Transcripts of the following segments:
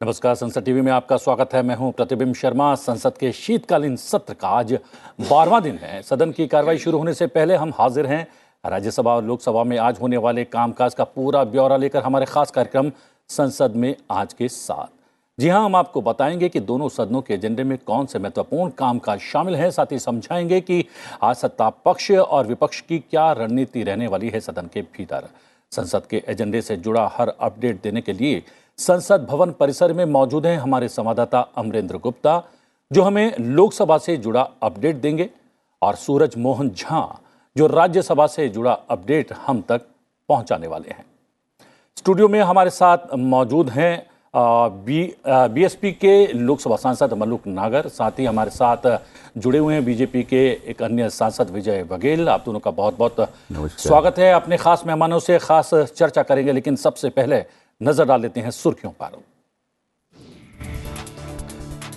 नमस्कार, संसद टीवी में आपका स्वागत है। मैं हूं प्रतिबिंब शर्मा। संसद के शीतकालीन सत्र का आज 12वां दिन है। सदन की कार्रवाई शुरू होने से पहले हम हाजिर हैं राज्यसभा और लोकसभा में आज होने वाले कामकाज का पूरा ब्यौरा लेकर हमारे खास कार्यक्रम संसद में आज के साथ। जी हां, हम आपको बताएंगे कि दोनों सदनों के एजेंडे में कौन से महत्वपूर्ण कामकाज शामिल हैं। साथ ही समझाएंगे कि आज सत्ता पक्ष और विपक्ष की क्या रणनीति रहने वाली है सदन के भीतर। संसद के एजेंडे से जुड़ा हर अपडेट देने के लिए संसद भवन परिसर में मौजूद हैं हमारे संवाददाता अमरेंद्र गुप्ता, जो हमें लोकसभा से जुड़ा अपडेट देंगे, और सूरज मोहन झा, जो राज्यसभा से जुड़ा अपडेट हम तक पहुंचाने वाले हैं। स्टूडियो में हमारे साथ मौजूद हैं बीएसपी के लोकसभा सांसद मलूक नागर, साथ ही हमारे साथ जुड़े हुए हैं बीजेपी के एक अन्य सांसद विजय बघेल। आप दोनों का बहुत बहुत स्वागत है। अपने खास मेहमानों से खास चर्चा करेंगे, लेकिन सबसे पहले नजर डाल लेते हैं सुर्खियों पर।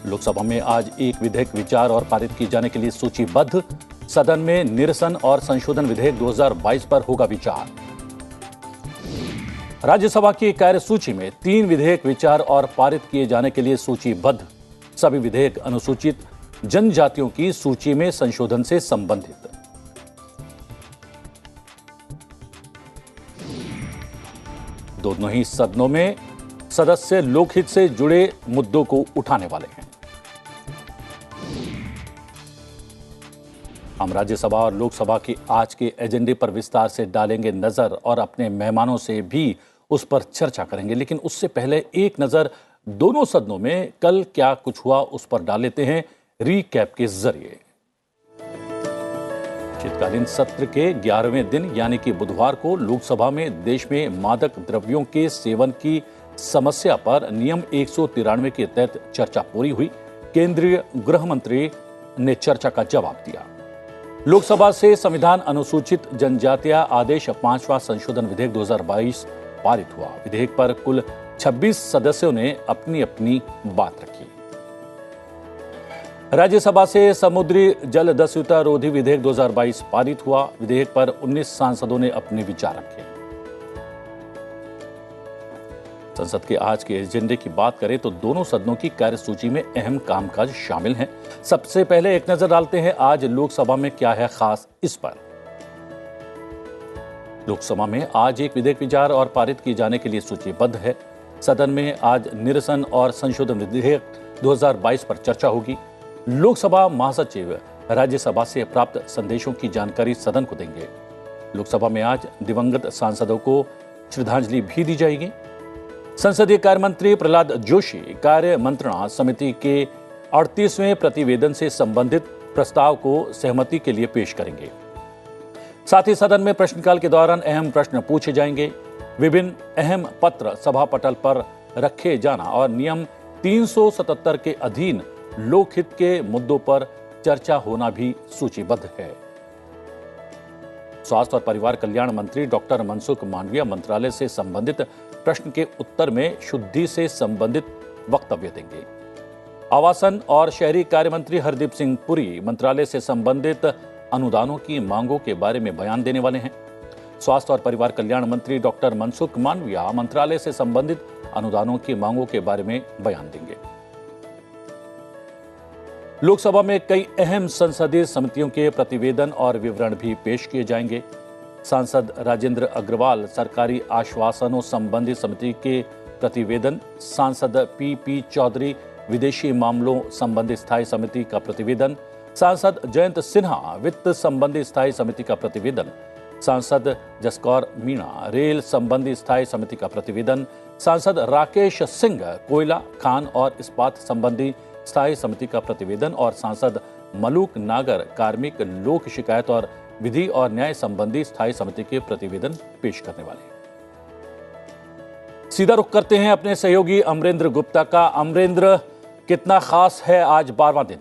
लोकसभा में आज एक विधेयक विचार और पारित किए जाने के लिए सूचीबद्ध। सदन में निरसन और संशोधन विधेयक 2022 पर होगा विचार। राज्यसभा की कार्यसूची में 3 विधेयक विचार और पारित किए जाने के लिए सूचीबद्ध। सभी विधेयक अनुसूचित जनजातियों की सूची में संशोधन से संबंधित। दोनों ही सदनों में सदस्य लोकहित से जुड़े मुद्दों को उठाने वाले हैं। हम राज्यसभा और लोकसभा के आज के एजेंडे पर विस्तार से डालेंगे नजर और अपने मेहमानों से भी उस पर चर्चा करेंगे, लेकिन उससे पहले एक नजर दोनों सदनों में कल क्या कुछ हुआ उस पर डाल लेते हैं रीकैप के जरिए। शीतकालीन सत्र के 11वें दिन यानी कि बुधवार को लोकसभा में देश में मादक द्रव्यों के सेवन की समस्या पर नियम 193 के तहत चर्चा पूरी हुई। केंद्रीय गृह मंत्री ने चर्चा का जवाब दिया। लोकसभा से संविधान अनुसूचित जनजातियां आदेश 5वां संशोधन विधेयक 2022 पारित हुआ। विधेयक पर कुल 26 सदस्यों ने अपनी अपनी बात रखी। राज्यसभा से समुद्री जल दस्युता रोधी विधेयक 2022 पारित हुआ। विधेयक पर 19 सांसदों ने अपने विचार रखे। संसद के आज के एजेंडे की बात करें तो दोनों सदनों की कार्यसूची में अहम कामकाज शामिल हैं। सबसे पहले एक नजर डालते हैं आज लोकसभा में क्या है खास इस पर। लोकसभा में आज एक विधेयक विचार और पारित किए जाने के लिए सूचीबद्ध है। सदन में आज निरसन और संशोधन विधेयक 2022 पर चर्चा होगी। लोकसभा महासचिव राज्यसभा से प्राप्त संदेशों की जानकारी सदन को देंगे। लोकसभा में आज दिवंगत सांसदों को श्रद्धांजलि भी दी जाएगी। संसदीय कार्य मंत्री प्रहलाद जोशी कार्य मंत्रणा समिति के 38वें प्रतिवेदन से संबंधित प्रस्ताव को सहमति के लिए पेश करेंगे। साथ ही सदन में प्रश्नकाल के दौरान अहम प्रश्न पूछे जाएंगे। विभिन्न अहम पत्र सभा पटल पर रखे जाना और नियम 377 के अधीन लोकहित के मुद्दों पर चर्चा होना भी सूचीबद्ध है। स्वास्थ्य और परिवार कल्याण मंत्री डॉक्टर मनसुख मांडविया मंत्रालय से संबंधित प्रश्न के उत्तर में शुद्धि से संबंधित वक्तव्य देंगे। आवासन और शहरी कार्य मंत्री हरदीप सिंह पुरी मंत्रालय से संबंधित अनुदानों की मांगों के बारे में बयान देने वाले हैं। स्वास्थ्य और परिवार कल्याण मंत्री डॉक्टर मनसुख मांडविया मंत्रालय से संबंधित अनुदानों की मांगों के बारे में बयान देंगे। लोकसभा में कई अहम संसदीय समितियों के प्रतिवेदन और विवरण भी पेश किए जाएंगे। सांसद राजेंद्र अग्रवाल सरकारी आश्वासनों संबंधी समिति के प्रतिवेदन, सांसद पी चौधरी विदेशी मामलों संबंधी स्थायी समिति का प्रतिवेदन, सांसद जयंत सिन्हा वित्त संबंधी स्थायी समिति का प्रतिवेदन, सांसद जसकौर मीणा रेल संबंधी स्थायी समिति का प्रतिवेदन, सांसद राकेश सिंह कोयला खान और इस्पात संबंधी स्थायी समिति का प्रतिवेदन और सांसद मलूक नागर कार्मिक लोक शिकायत और विधि और न्याय संबंधी स्थायी समिति के प्रतिवेदन पेश करने वाले हैं। सीधा रुख करते हैं अपने सहयोगी अमरेंद्र गुप्ता का। अमरेंद्र, कितना खास है आज 12वां दिन?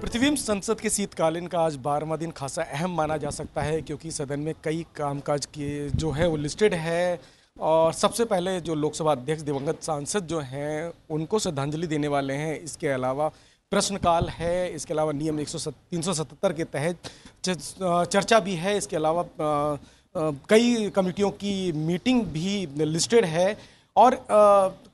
प्रतिबिंब, संसद के शीतकालीन का आज 12वां दिन खासा अहम माना जा सकता है, क्योंकि सदन में कई कामकाज के जो है वो लिस्टेड है। और सबसे पहले जो लोकसभा अध्यक्ष दिवंगत सांसद जो हैं उनको श्रद्धांजलि देने वाले हैं। इसके अलावा प्रश्नकाल है, इसके अलावा नियम 377 के तहत चर्चा भी है। इसके अलावा कई कमेटियों की मीटिंग भी लिस्टेड है। और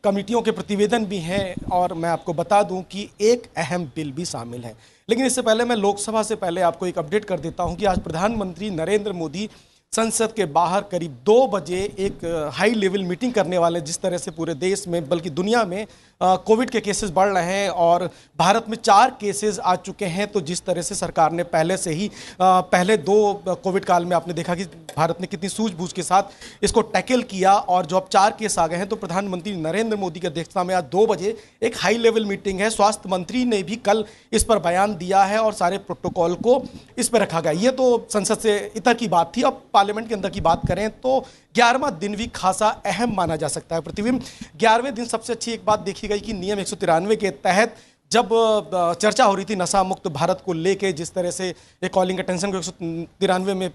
कमिटियों के प्रतिवेदन भी हैं, और मैं आपको बता दूं कि एक अहम बिल भी शामिल है। लेकिन इससे पहले मैं लोकसभा से पहले आपको एक अपडेट कर देता हूं कि आज प्रधानमंत्री नरेंद्र मोदी संसद के बाहर करीब 2 बजे एक हाई लेवल मीटिंग करने वाले हैं। जिस तरह से पूरे देश में बल्कि दुनिया में कोविड के केसेस बढ़ रहे हैं और भारत में 4 केसेस आ चुके हैं, तो जिस तरह से सरकार ने पहले से ही पहले 2 कोविड काल में आपने देखा कि भारत ने कितनी सूझबूझ के साथ इसको टैकल किया, और जो अब 4 केस आ गए हैं तो प्रधानमंत्री नरेंद्र मोदी की अध्यक्षता में आज 2 बजे एक हाई लेवल मीटिंग है। स्वास्थ्य मंत्री ने भी कल इस पर बयान दिया है और सारे प्रोटोकॉल को इस पर रखा गया। ये तो संसद से इतर की बात थी। अब पार्लियामेंट के अंदर की बात करें तो 11वां दिन भी खासा अहम माना जा सकता है। प्रतिबिंब 11वें दिन सबसे अच्छी एक बात देखी गई कि नियम 193 के तहत जब चर्चा हो रही थी नशा मुक्त भारत को लेके, जिस तरह से एक कॉलिंग अटेंशन को 193 में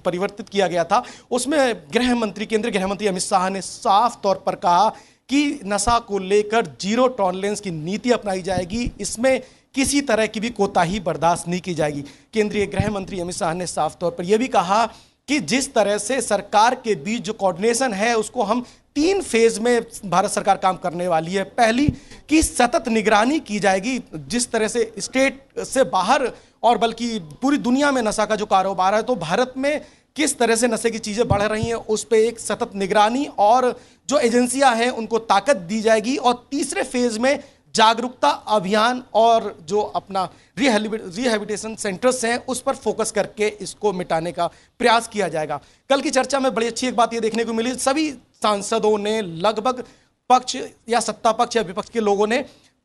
परिवर्तित किया गया था, उसमें केंद्रीय गृह मंत्री अमित शाह ने साफ तौर पर कहा कि नशा को लेकर जीरो टॉलरेंस की नीति अपनाई जाएगी, इसमें किसी तरह की भी कोताही बर्दाश्त नहीं की जाएगी। केंद्रीय गृह मंत्री अमित शाह ने साफ तौर पर यह भी कहा कि जिस तरह से सरकार के बीच जो कोऑर्डिनेशन है उसको हम 3 फेज में भारत सरकार काम करने वाली है। पहली कि सतत निगरानी की जाएगी, जिस तरह से स्टेट से बाहर और बल्कि पूरी दुनिया में नशा का जो कारोबार है, तो भारत में किस तरह से नशे की चीज़ें बढ़ रही हैं उस पर एक सतत निगरानी और जो एजेंसियां हैं उनको ताकत दी जाएगी। और तीसरे फेज में जागरूकता अभियान और जो अपना रिहैबिलिटेशन सेंटर्स हैं उस पर फोकस करके इसको मिटाने का प्रयास किया जाएगा। कल की चर्चा में बड़ी अच्छी एक बात ये देखने को मिली, सभी सांसदों ने लगभग पक्ष या सत्ता पक्ष या विपक्ष के लोगों ने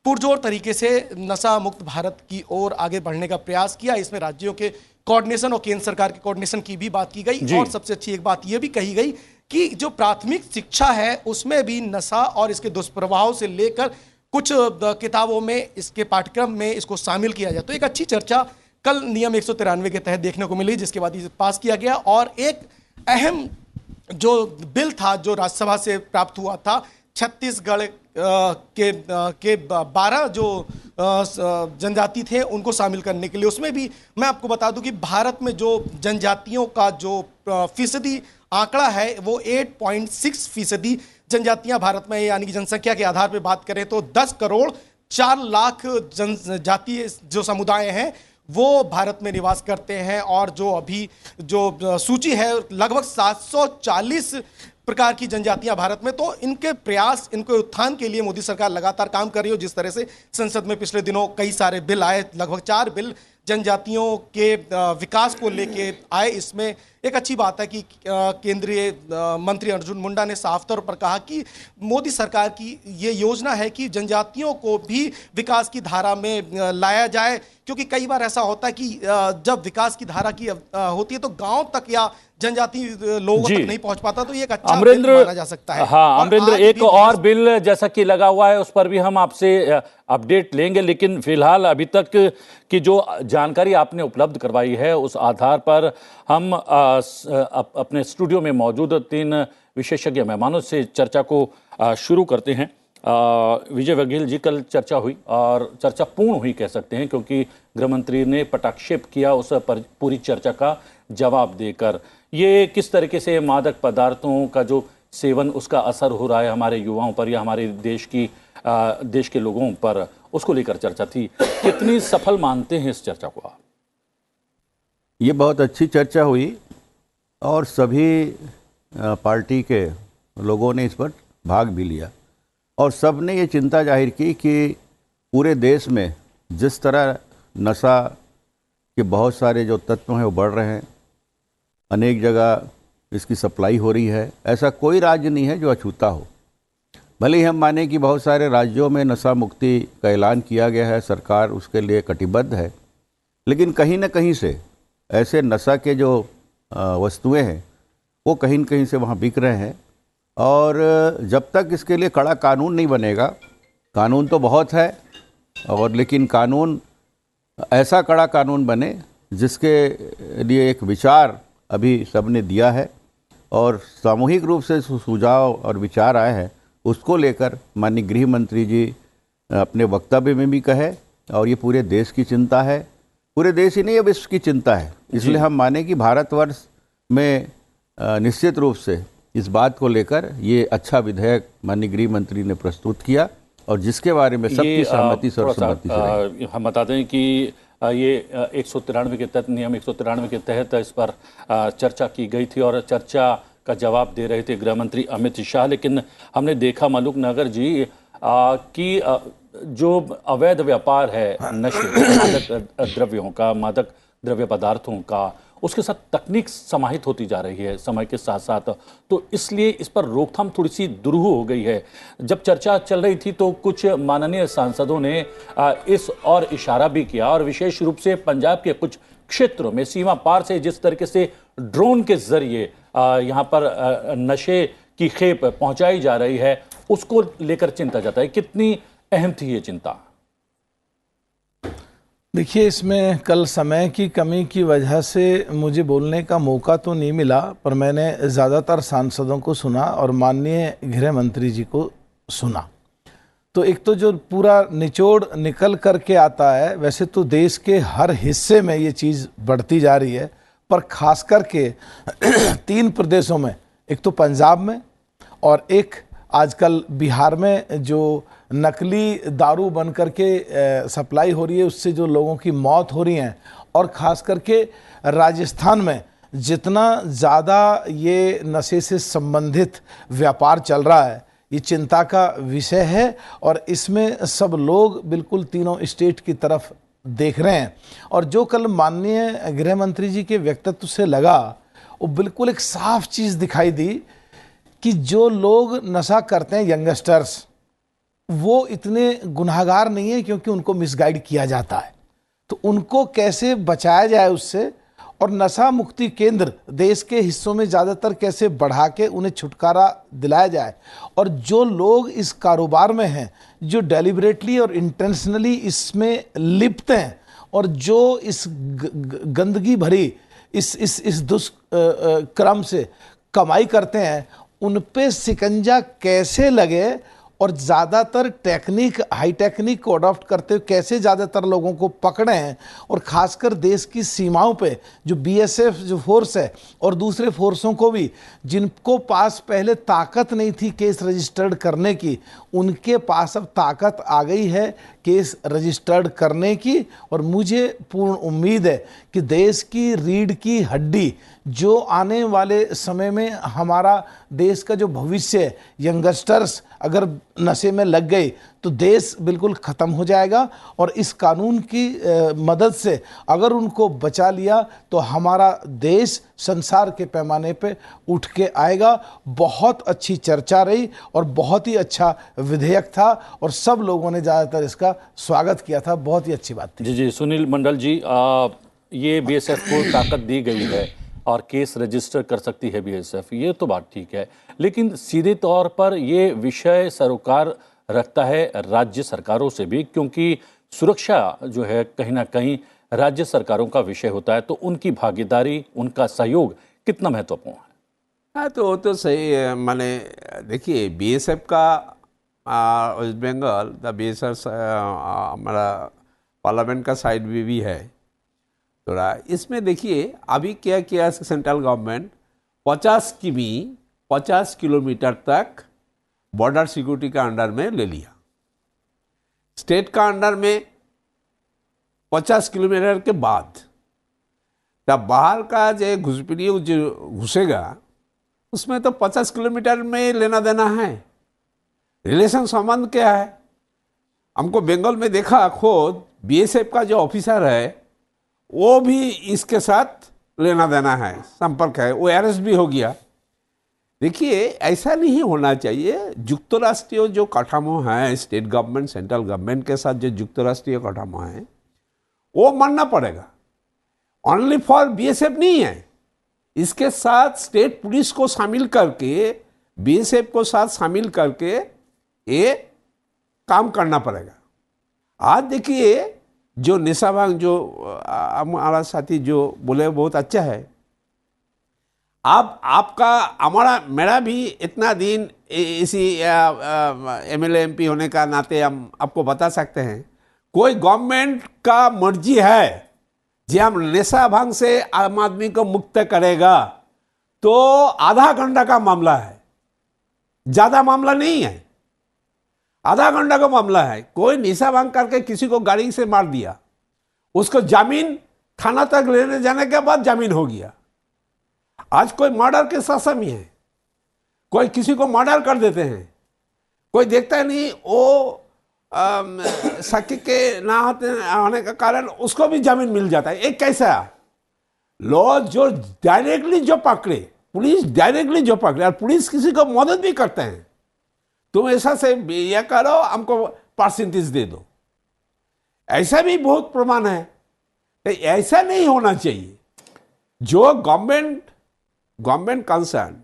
पुरजोर तरीके से नशा मुक्त भारत की ओर आगे बढ़ने का प्रयास किया। इसमें राज्यों के कोऑर्डिनेशन और केंद्र सरकार के कोऑर्डिनेशन की भी बात की गई, और सबसे अच्छी एक बात यह भी कही गई कि जो प्राथमिक शिक्षा है उसमें भी नशा और इसके दुष्प्रभाव से लेकर कुछ किताबों में इसके पाठ्यक्रम में इसको शामिल किया जाए। तो एक अच्छी चर्चा कल नियम 193 के तहत देखने को मिली, जिसके बाद इसे पास किया गया। और एक अहम जो बिल था जो राज्यसभा से प्राप्त हुआ था, छत्तीसगढ़ के 12 जो जनजाति थे उनको शामिल करने के लिए, उसमें भी मैं आपको बता दूं कि भारत में जो जनजातियों का जो फीसदी आंकड़ा है वो 8.6% जनजातियां भारत में, यानी कि जनसंख्या के आधार पर बात करें तो 10 करोड़ 4 लाख जनजातीय जो समुदाय हैं वो भारत में निवास करते हैं। और जो अभी जो सूची है लगभग 740 प्रकार की जनजातियां भारत में, तो इनके प्रयास, इनके उत्थान के लिए मोदी सरकार लगातार काम कर रही है। जिस तरह से संसद में पिछले दिनों कई सारे बिल आए, लगभग 4 बिल जनजातियों के विकास को लेके आए। इसमें एक अच्छी बात है कि केंद्रीय मंत्री अर्जुन मुंडा ने साफ तौर पर कहा कि मोदी सरकार की ये योजना है कि जनजातियों को भी विकास की धारा में लाया जाए, क्योंकि कई बार ऐसा होता है कि जब विकास की धारा की होती है तो गांव तक या जनजाति लोगों तक नहीं पहुंच पाता, तो ये एक अच्छा बिल माना जा सकता है। हाँ अमरेंद्र, एक और बिल जैसा कि लगा हुआ है उस पर भी हम आपसे अपडेट लेंगे, लेकिन फिलहाल अभी तक की जो जानकारी आपने उपलब्ध करवाई है उस आधार पर हम अपने स्टूडियो में मौजूद 3 विशेषज्ञ मेहमानों से चर्चा को शुरू करते हैं। विजय वघेल जी, कल चर्चा हुई और चर्चा पूर्ण हुई कह सकते हैं, क्योंकि गृह मंत्री ने पटाक्षेप किया उस पर पूरी चर्चा का जवाब देकर। ये किस तरीके से मादक पदार्थों का जो सेवन उसका असर हो रहा है हमारे युवाओं पर या हमारे देश के लोगों पर, उसको लेकर चर्चा थी। कितनी सफल मानते हैं इस चर्चा को आप? ये बहुत अच्छी चर्चा हुई और सभी पार्टी के लोगों ने इस पर भाग भी लिया और सब ने ये चिंता जाहिर की कि पूरे देश में जिस तरह नशा के बहुत सारे जो तत्व हैं वो बढ़ रहे हैं, अनेक जगह इसकी सप्लाई हो रही है, ऐसा कोई राज्य नहीं है जो अछूता हो। भले ही हम माने कि बहुत सारे राज्यों में नशा मुक्ति का ऐलान किया गया है, सरकार उसके लिए कटिबद्ध है, लेकिन कहीं ना कहीं से ऐसे नशा के जो वस्तुएं हैं वो कहीं न कहीं से वहाँ बिक रहे हैं। और जब तक इसके लिए कड़ा कानून नहीं बनेगा, कानून तो बहुत है और लेकिन कानून ऐसा कड़ा कानून बने जिसके लिए एक विचार अभी सबने दिया है और सामूहिक रूप से सुझाव और विचार आए हैं, उसको लेकर माननीय गृह मंत्री जी अपने वक्तव्य में भी कहे। और ये पूरे देश की चिंता है, पूरे देश ही नहीं, विश्व की चिंता है। इसलिए हम माने कि भारतवर्ष में निश्चित रूप से इस बात को लेकर ये अच्छा विधेयक माननीय गृह मंत्री ने प्रस्तुत किया और जिसके बारे में सबकी सहमति सर्वसम्मति से रही। हम बता दें कि ये 193 के तहत, नियम 193 के तहत इस पर चर्चा की गई थी और चर्चा का जवाब दे रहे थे गृह मंत्री अमित शाह। लेकिन हमने देखा मलूक नगर जी कि जो अवैध व्यापार है नशे, मादक द्रव्यों का, मादक द्रव्य पदार्थों का, उसके साथ तकनीक समाहित होती जा रही है समय के साथ साथ, तो इसलिए इस पर रोकथाम थोड़ी सी दुरूह हो गई है। जब चर्चा चल रही थी तो कुछ माननीय सांसदों ने इस और इशारा भी किया और विशेष रूप से पंजाब के कुछ क्षेत्रों में सीमा पार से जिस तरीके से ड्रोन के जरिए यहाँ पर नशे की खेप पहुंचाई जा रही है, उसको लेकर चिंता जाता है। कितनी अहम थी ये चिंता? देखिए, इसमें कल समय की कमी की वजह से मुझे बोलने का मौका तो नहीं मिला, पर मैंने ज़्यादातर सांसदों को सुना और माननीय गृह मंत्री जी को सुना। तो एक तो जो पूरा निचोड़ निकल करके आता है, वैसे तो देश के हर हिस्से में ये चीज़ बढ़ती जा रही है, पर खास करके 3 प्रदेशों में, एक तो पंजाब में और एक आजकल बिहार में जो नकली दारू बन करके सप्लाई हो रही है, उससे जो लोगों की मौत हो रही है, और ख़ास करके राजस्थान में जितना ज़्यादा ये नशे से संबंधित व्यापार चल रहा है, ये चिंता का विषय है। और इसमें सब लोग बिल्कुल तीनों स्टेट की तरफ देख रहे हैं। और जो कल माननीय गृह मंत्री जी के व्यक्तित्व से लगा, वो बिल्कुल एक साफ चीज़ दिखाई दी कि जो लोग नशा करते हैं, यंगस्टर्स, वो इतने गुनहगार नहीं है क्योंकि उनको मिसगाइड किया जाता है। तो उनको कैसे बचाया जाए उससे, और नशा मुक्ति केंद्र देश के हिस्सों में ज़्यादातर कैसे बढ़ा के उन्हें छुटकारा दिलाया जाए। और जो लोग इस कारोबार में हैं, जो डेलिबरेटली और इंटेंशनली इसमें लिप्त हैं और जो इस गंदगी भरी इस दुष्क्रम से कमाई करते हैं, उन पे शिकंजा कैसे लगे और ज़्यादातर टेक्निक, हाई टेक्निक को अडॉप्ट करते हुए कैसे ज़्यादातर लोगों को पकड़े हैं। और ख़ासकर देश की सीमाओं पे जो बीएसएफ जो फोर्स है और दूसरे फोर्सों को भी, जिनको पास पहले ताकत नहीं थी केस रजिस्टर्ड करने की, उनके पास अब ताकत आ गई है केस रजिस्टर्ड करने की। और मुझे पूर्ण उम्मीद है कि देश की रीढ़ की हड्डी, जो आने वाले समय में हमारा देश का जो भविष्य है, यंगस्टर्स अगर नशे में लग गए तो देश बिल्कुल ख़त्म हो जाएगा। और इस कानून की मदद से अगर उनको बचा लिया तो हमारा देश संसार के पैमाने पे उठ के आएगा। बहुत अच्छी चर्चा रही और बहुत ही अच्छा विधेयक था और सब लोगों ने ज़्यादातर इसका स्वागत किया था। बहुत ही अच्छी बात थी। जी सुनील मंडल जी, ये बीएसएफ को ताकत दी गई है और केस रजिस्टर कर सकती है बीएसएफ, ये तो बात ठीक है, लेकिन सीधे तौर पर ये विषय सरोकार रखता है राज्य सरकारों से भी, क्योंकि सुरक्षा जो है कहीं ना कहीं राज्य सरकारों का विषय होता है। तो उनकी भागीदारी, उनका सहयोग कितना महत्वपूर्ण है? हाँ, तो वो तो सही है। माने देखिए, बीएसएफ का वेस्ट बंगाल द बीएसएफ हमारा पार्लियामेंट का साइड भी है थोड़ा। इसमें देखिए अभी क्या किया सेंट्रल गवर्नमेंट, 50 किलोमीटर तक बॉर्डर सिक्योरिटी का अंडर में ले लिया। स्टेट का अंडर में 50 किलोमीटर के बाद जब बाहर का जो घुसपैठी जो घुसेगा, उसमें तो 50 किलोमीटर में लेना देना है। रिलेशन संबंध क्या है? हमको बंगाल में देखा, खुद बीएसएफ का जो ऑफिसर है वो भी इसके साथ लेना देना है, संपर्क है, वो अरेस्ट भी हो गया। देखिए, ऐसा नहीं होना चाहिए। युक्त राष्ट्रीय जो काठामो है, स्टेट गवर्नमेंट सेंट्रल गवर्नमेंट के साथ जो युक्त राष्ट्रीय काठामो है, वो मानना पड़ेगा। ओनली फॉर बीएसएफ नहीं है, इसके साथ स्टेट पुलिस को शामिल करके, बीएसएफ को साथ शामिल करके ये काम करना पड़ेगा। आज देखिए, जो निशाभांग जो हमारा साथी जो बोले बहुत अच्छा है। आप आपका हमारा मेरा भी इतना दिन इसी एमएलए एमपी होने का नाते हम आपको बता सकते हैं, कोई गवर्नमेंट का मर्जी है जी हम नशा भांग से आम आदमी को मुक्त करेगा तो आधा घंटा का मामला है, ज्यादा मामला नहीं है, आधा घंटा का मामला है। कोई निशा भांग करके किसी को गाड़ी से मार दिया, उसको जामीन थाना तक लेने जाने के बाद जामीन हो गया। आज कोई मर्डर के आसामी है, कोई किसी को मर्डर कर देते हैं, कोई देखता नहीं, वो साक्षी के ना होने का कारण उसको भी जामीन मिल जाता है। एक कैसा लॉ जो डायरेक्टली जो पकड़े, पुलिस डायरेक्टली जो पकड़े, और पुलिस किसी को मदद भी करते हैं, तुम ऐसा से ये करो, हमको परसेंटेज दे दो, ऐसा भी बहुत प्रमाण है। ऐसा नहीं होना चाहिए। जो गवर्नमेंट कंसर्न,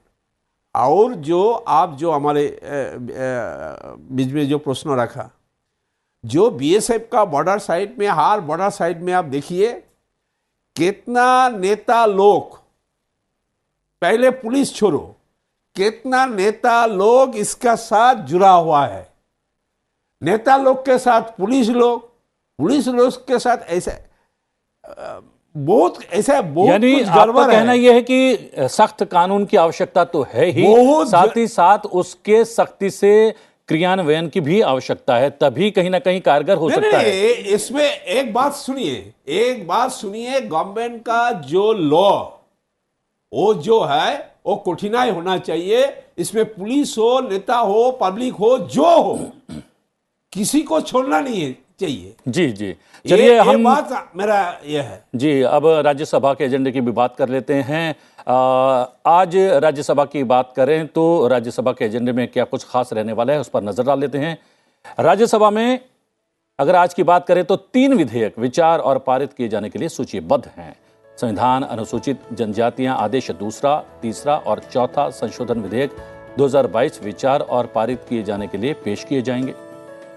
और जो आप जो हमारे बीच में जो प्रश्न रखा, जो बीएसएफ का बॉर्डर साइड में, हर बॉर्डर साइड में आप देखिए कितना नेता लोग, पहले पुलिस छोड़ो, कितना नेता लोग इसका साथ जुड़ा हुआ है। नेता लोग के साथ पुलिस लोग के साथ ऐसे बहुत यानी कुछ आपका गड़बड़ कहना है। यह है कि सख्त कानून की आवश्यकता तो है ही, साथ ही साथ उसके सख्ती से क्रियान्वयन की भी आवश्यकता है, तभी कहीं ना कहीं कारगर हो सकता है। इसमें एक बात सुनिए, गवर्नमेंट का जो लॉ, वो जो है वो कठिनाई होना चाहिए। इसमें पुलिस हो, नेता हो, पब्लिक हो, जो हो, किसी को छोड़ना नहीं चाहिए। जी जी, चलिए हम बात मेरा यह है जी। अब राज्यसभा के एजेंडे की भी बात कर लेते हैं। आज राज्यसभा की बात करें तो राज्यसभा के एजेंडे में क्या कुछ खास रहने वाला है, उस पर नजर डाल लेते हैं। राज्यसभा में अगर आज की बात करें तो 3 विधेयक विचार और पारित किए जाने के लिए सूचीबद्ध हैं। संविधान अनुसूचित जनजातियां आदेश दूसरा, तीसरा और चौथा संशोधन विधेयक 2022 विचार और पारित किए जाने के लिए पेश किए जाएंगे।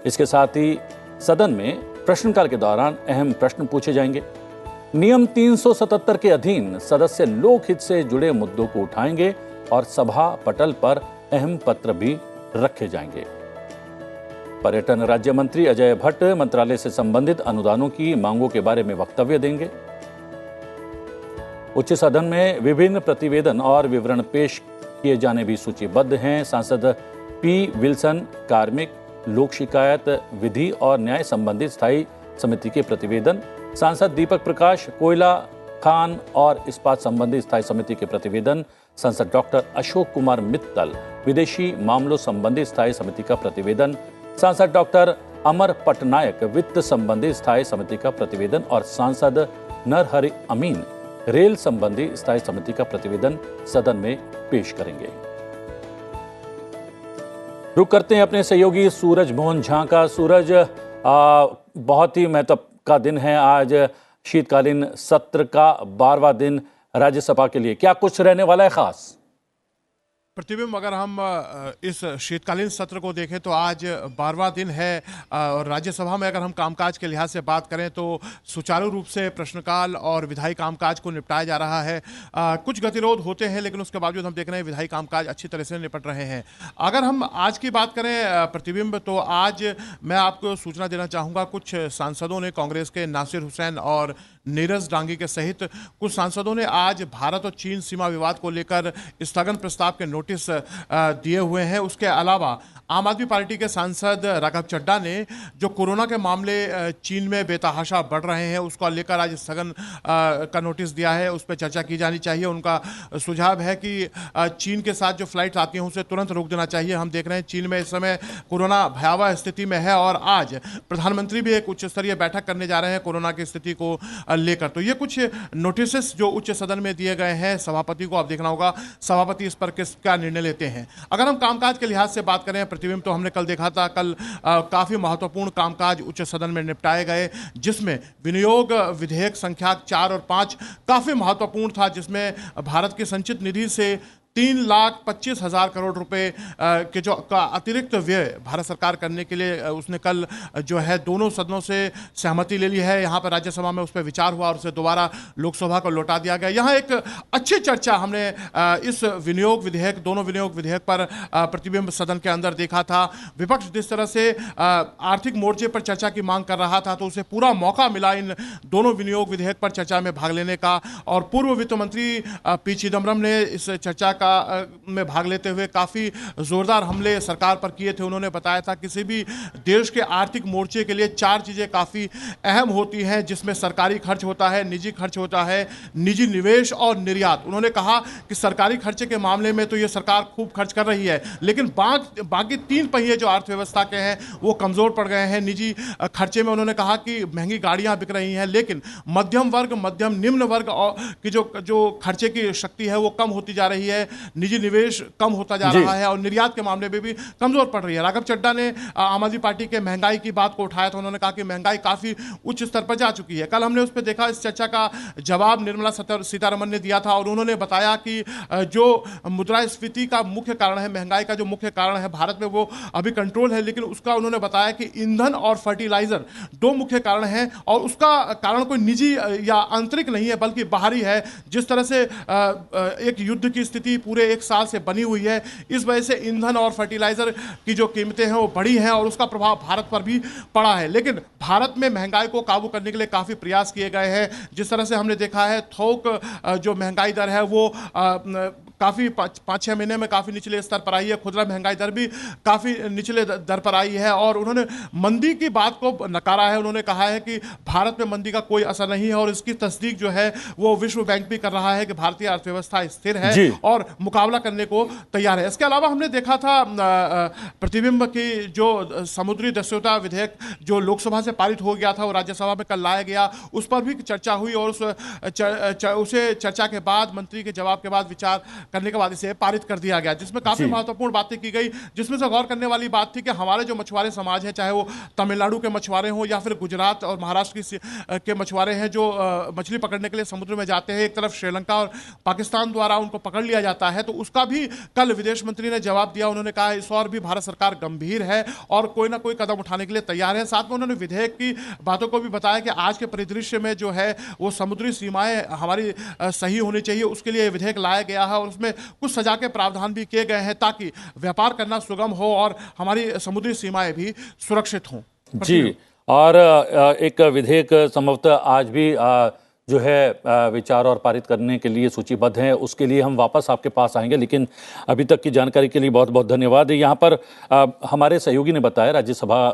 इसके साथ ही सदन में प्रश्नकाल के दौरान अहम प्रश्न पूछे जाएंगे। नियम 377 के अधीन सदस्य लोकहित से जुड़े मुद्दों को उठाएंगे और सभा पटल पर अहम पत्र भी रखे जाएंगे। पर्यटन राज्य मंत्री अजय भट्ट मंत्रालय से संबंधित अनुदानों की मांगों के बारे में वक्तव्य देंगे। उच्च सदन में विभिन्न प्रतिवेदन और विवरण पेश किए जाने भी सूचीबद्ध हैं। सांसद पी विल्सन कार्मिक, लोक शिकायत, विधि और न्याय संबंधित स्थायी समिति के प्रतिवेदन, सांसद दीपक प्रकाश कोयला खान और इस्पात संबंधी स्थायी समिति के प्रतिवेदन, सांसद डॉक्टर अशोक कुमार मित्तल विदेशी मामलों संबंधी स्थायी समिति का प्रतिवेदन, सांसद डॉक्टर अमर पटनायक वित्त संबंधी स्थायी समिति का प्रतिवेदन और सांसद नरहरि अमीन रेल संबंधी स्थायी समिति का प्रतिवेदन सदन में पेश करेंगे। रुक करते हैं अपने सहयोगी सूरज मोहन झा का। सूरज, बहुत ही महत्व का दिन है आज, शीतकालीन सत्र का 12वां दिन राज्यसभा के लिए, क्या कुछ रहने वाला है खास? प्रतिबिंब, अगर हम इस शीतकालीन सत्र को देखें तो आज 12वां दिन है और राज्यसभा में अगर हम कामकाज के लिहाज से बात करें तो सुचारू रूप से प्रश्नकाल और विधायी कामकाज को निपटाया जा रहा है। कुछ गतिरोध होते हैं लेकिन उसके बावजूद हम देख रहे हैं विधायी कामकाज अच्छी तरह से निपट रहे हैं। अगर हम आज की बात करें प्रतिबिंब, तो आज मैं आपको सूचना देना चाहूँगा, कुछ सांसदों ने, कांग्रेस के नासिर हुसैन और नीरज डांगी के सहित कुछ सांसदों ने आज भारत और चीन सीमा विवाद को लेकर स्थगन प्रस्ताव के नोटिस दिए हुए हैं। उसके अलावा आम आदमी पार्टी के सांसद राघव चड्ढा ने जो कोरोना के मामले चीन में बेतहाशा बढ़ रहे हैं उसको लेकर आज स्थगन का नोटिस दिया है, उस पर चर्चा की जानी चाहिए। उनका सुझाव है कि चीन के साथ जो फ्लाइट आती हैं उसे तुरंत रोक देना चाहिए। हम देख रहे हैं चीन में इस समय कोरोना भयावह स्थिति में है और आज प्रधानमंत्री भी एक उच्च स्तरीय बैठक करने जा रहे हैं कोरोना की स्थिति को लेकर। तो ये कुछ नोटिस जो उच्च सदन में दिए गए हैं, सभापति को अब देखना होगा सभापति इस पर किसका निर्णय लेते हैं। अगर हम कामकाज के लिहाज से बात करें प्रतिबिंब, तो हमने कल देखा था, कल काफी महत्वपूर्ण कामकाज उच्च सदन में निपटाए गए, जिसमें विनियोग विधेयक संख्या 4 और 5 काफी महत्वपूर्ण था, जिसमें भारत की संचित निधि से 3,25,000 करोड़ रुपए के जो का अतिरिक्त व्यय भारत सरकार करने के लिए उसने कल जो है दोनों सदनों से सहमति ले ली है। यहाँ पर राज्यसभा में उस पर विचार हुआ और उसे दोबारा लोकसभा को लौटा दिया गया। यहाँ एक अच्छी चर्चा हमने इस विनियोग विधेयक, दोनों विनियोग विधेयक पर प्रतिबिंब सदन के अंदर देखा था। विपक्ष जिस तरह से आर्थिक मोर्चे पर चर्चा की मांग कर रहा था, तो उसे पूरा मौका मिला इन दोनों विनियोग विधेयक पर चर्चा में भाग लेने का। और पूर्व वित्त मंत्री पी चिदम्बरम ने इस चर्चा में भाग लेते हुए काफी जोरदार हमले सरकार पर किए थे। उन्होंने बताया था किसी भी देश के आर्थिक मोर्चे के लिए 4 चीजें काफी अहम होती हैं, जिसमें सरकारी खर्च होता है, निजी खर्च होता है, निजी निवेश और निर्यात। उन्होंने कहा कि सरकारी खर्चे के मामले में तो ये सरकार खूब खर्च कर रही है, लेकिन बाकी 3 पहिए जो अर्थव्यवस्था के हैं वो कमजोर पड़ गए हैं। निजी खर्चे में उन्होंने कहा कि महंगी गाड़ियां बिक रही हैं, लेकिन मध्यम वर्ग, मध्यम निम्न वर्ग की जो खर्चे की शक्ति है वो कम होती जा रही है, निजी निवेश कम होता जा रहा है और निर्यात के मामले में भी कमजोर पड़ रही है। राघव चड्ढा ने आम आदमी पार्टी के महंगाई की बात को उठाया था। उन्होंने कहा कि महंगाई काफी उच्च स्तर पर जा चुकी है। कल हमने उस पर देखा, इस चर्चा का जवाब निर्मला सीतारमण ने दिया था और उन्होंने बताया कि जो मुद्रास्फीति का मुख्य कारण है, महंगाई का जो मुख्य कारण है भारत में, वो अभी कंट्रोल है, लेकिन उसका उन्होंने बताया कि ईंधन और फर्टिलाइजर 2 मुख्य कारण हैं और उसका कारण कोई निजी या आंतरिक नहीं है बल्कि बाहरी है। जिस तरह से एक युद्ध की स्थिति पूरे 1 साल से बनी हुई है, इस वजह से ईंधन और फर्टिलाइजर की जो कीमतें हैं वो बढ़ी हैं और उसका प्रभाव भारत पर भी पड़ा है। लेकिन भारत में महंगाई को काबू करने के लिए काफी प्रयास किए गए हैं। जिस तरह से हमने देखा है, थोक जो महंगाई दर है वो काफी 5-6 महीने में काफी निचले स्तर पर आई है। खुदरा महंगाई दर भी काफी निचले दर पर आई है और उन्होंने मंदी की बात को नकारा है। उन्होंने कहा है कि भारत में मंदी का कोई असर नहीं है और इसकी तस्दीक जो है वो विश्व बैंक भी कर रहा है कि भारतीय अर्थव्यवस्था स्थिर है और मुकाबला करने को तैयार है। इसके अलावा हमने देखा था प्रतिबिंब की जो समुद्री दस्युता विधेयक जो लोकसभा से पारित हो गया था वो राज्यसभा में कल लाया गया, उस पर भी चर्चा हुई और उसे चर्चा के बाद, मंत्री के जवाब के बाद, विचार करने के बाद इसे पारित कर दिया गया, जिसमें काफी महत्वपूर्ण बातें की गई। जिसमें से गौर करने वाली बात थी कि हमारे जो मछुआरे समाज है, चाहे वो तमिलनाडु के मछुआरे हों या फिर गुजरात और महाराष्ट्र के मछुआरे हैं जो मछली पकड़ने के लिए समुद्र में जाते हैं, एक तरफ श्रीलंका और पाकिस्तान द्वारा उनको पकड़ लिया जाता है, तो उसका भी कल विदेश मंत्री ने जवाब दिया। उन्होंने कहा इस और भी भारत सरकार गंभीर है और कोई ना कोई कदम उठाने के लिए तैयार है। साथ में उन्होंने विधेयक की बातों को भी बताया कि आज के परिदृश्य में जो है वो समुद्री सीमाएं हमारी सही होनी चाहिए, उसके लिए विधेयक लाया गया है और उसमें कुछ सजा के प्रावधान भी किए गए हैं ताकि व्यापार करना सुगम हो और हमारी समुद्री सीमाएं भी सुरक्षित हों। जी, और एक विधेयक संभवतः आज भी जो है विचार और पारित करने के लिए सूचीबद्ध हैं, उसके लिए हम वापस आपके पास आएंगे, लेकिन अभी तक की जानकारी के लिए बहुत बहुत धन्यवाद। यहाँ पर हमारे सहयोगी ने बताया राज्यसभा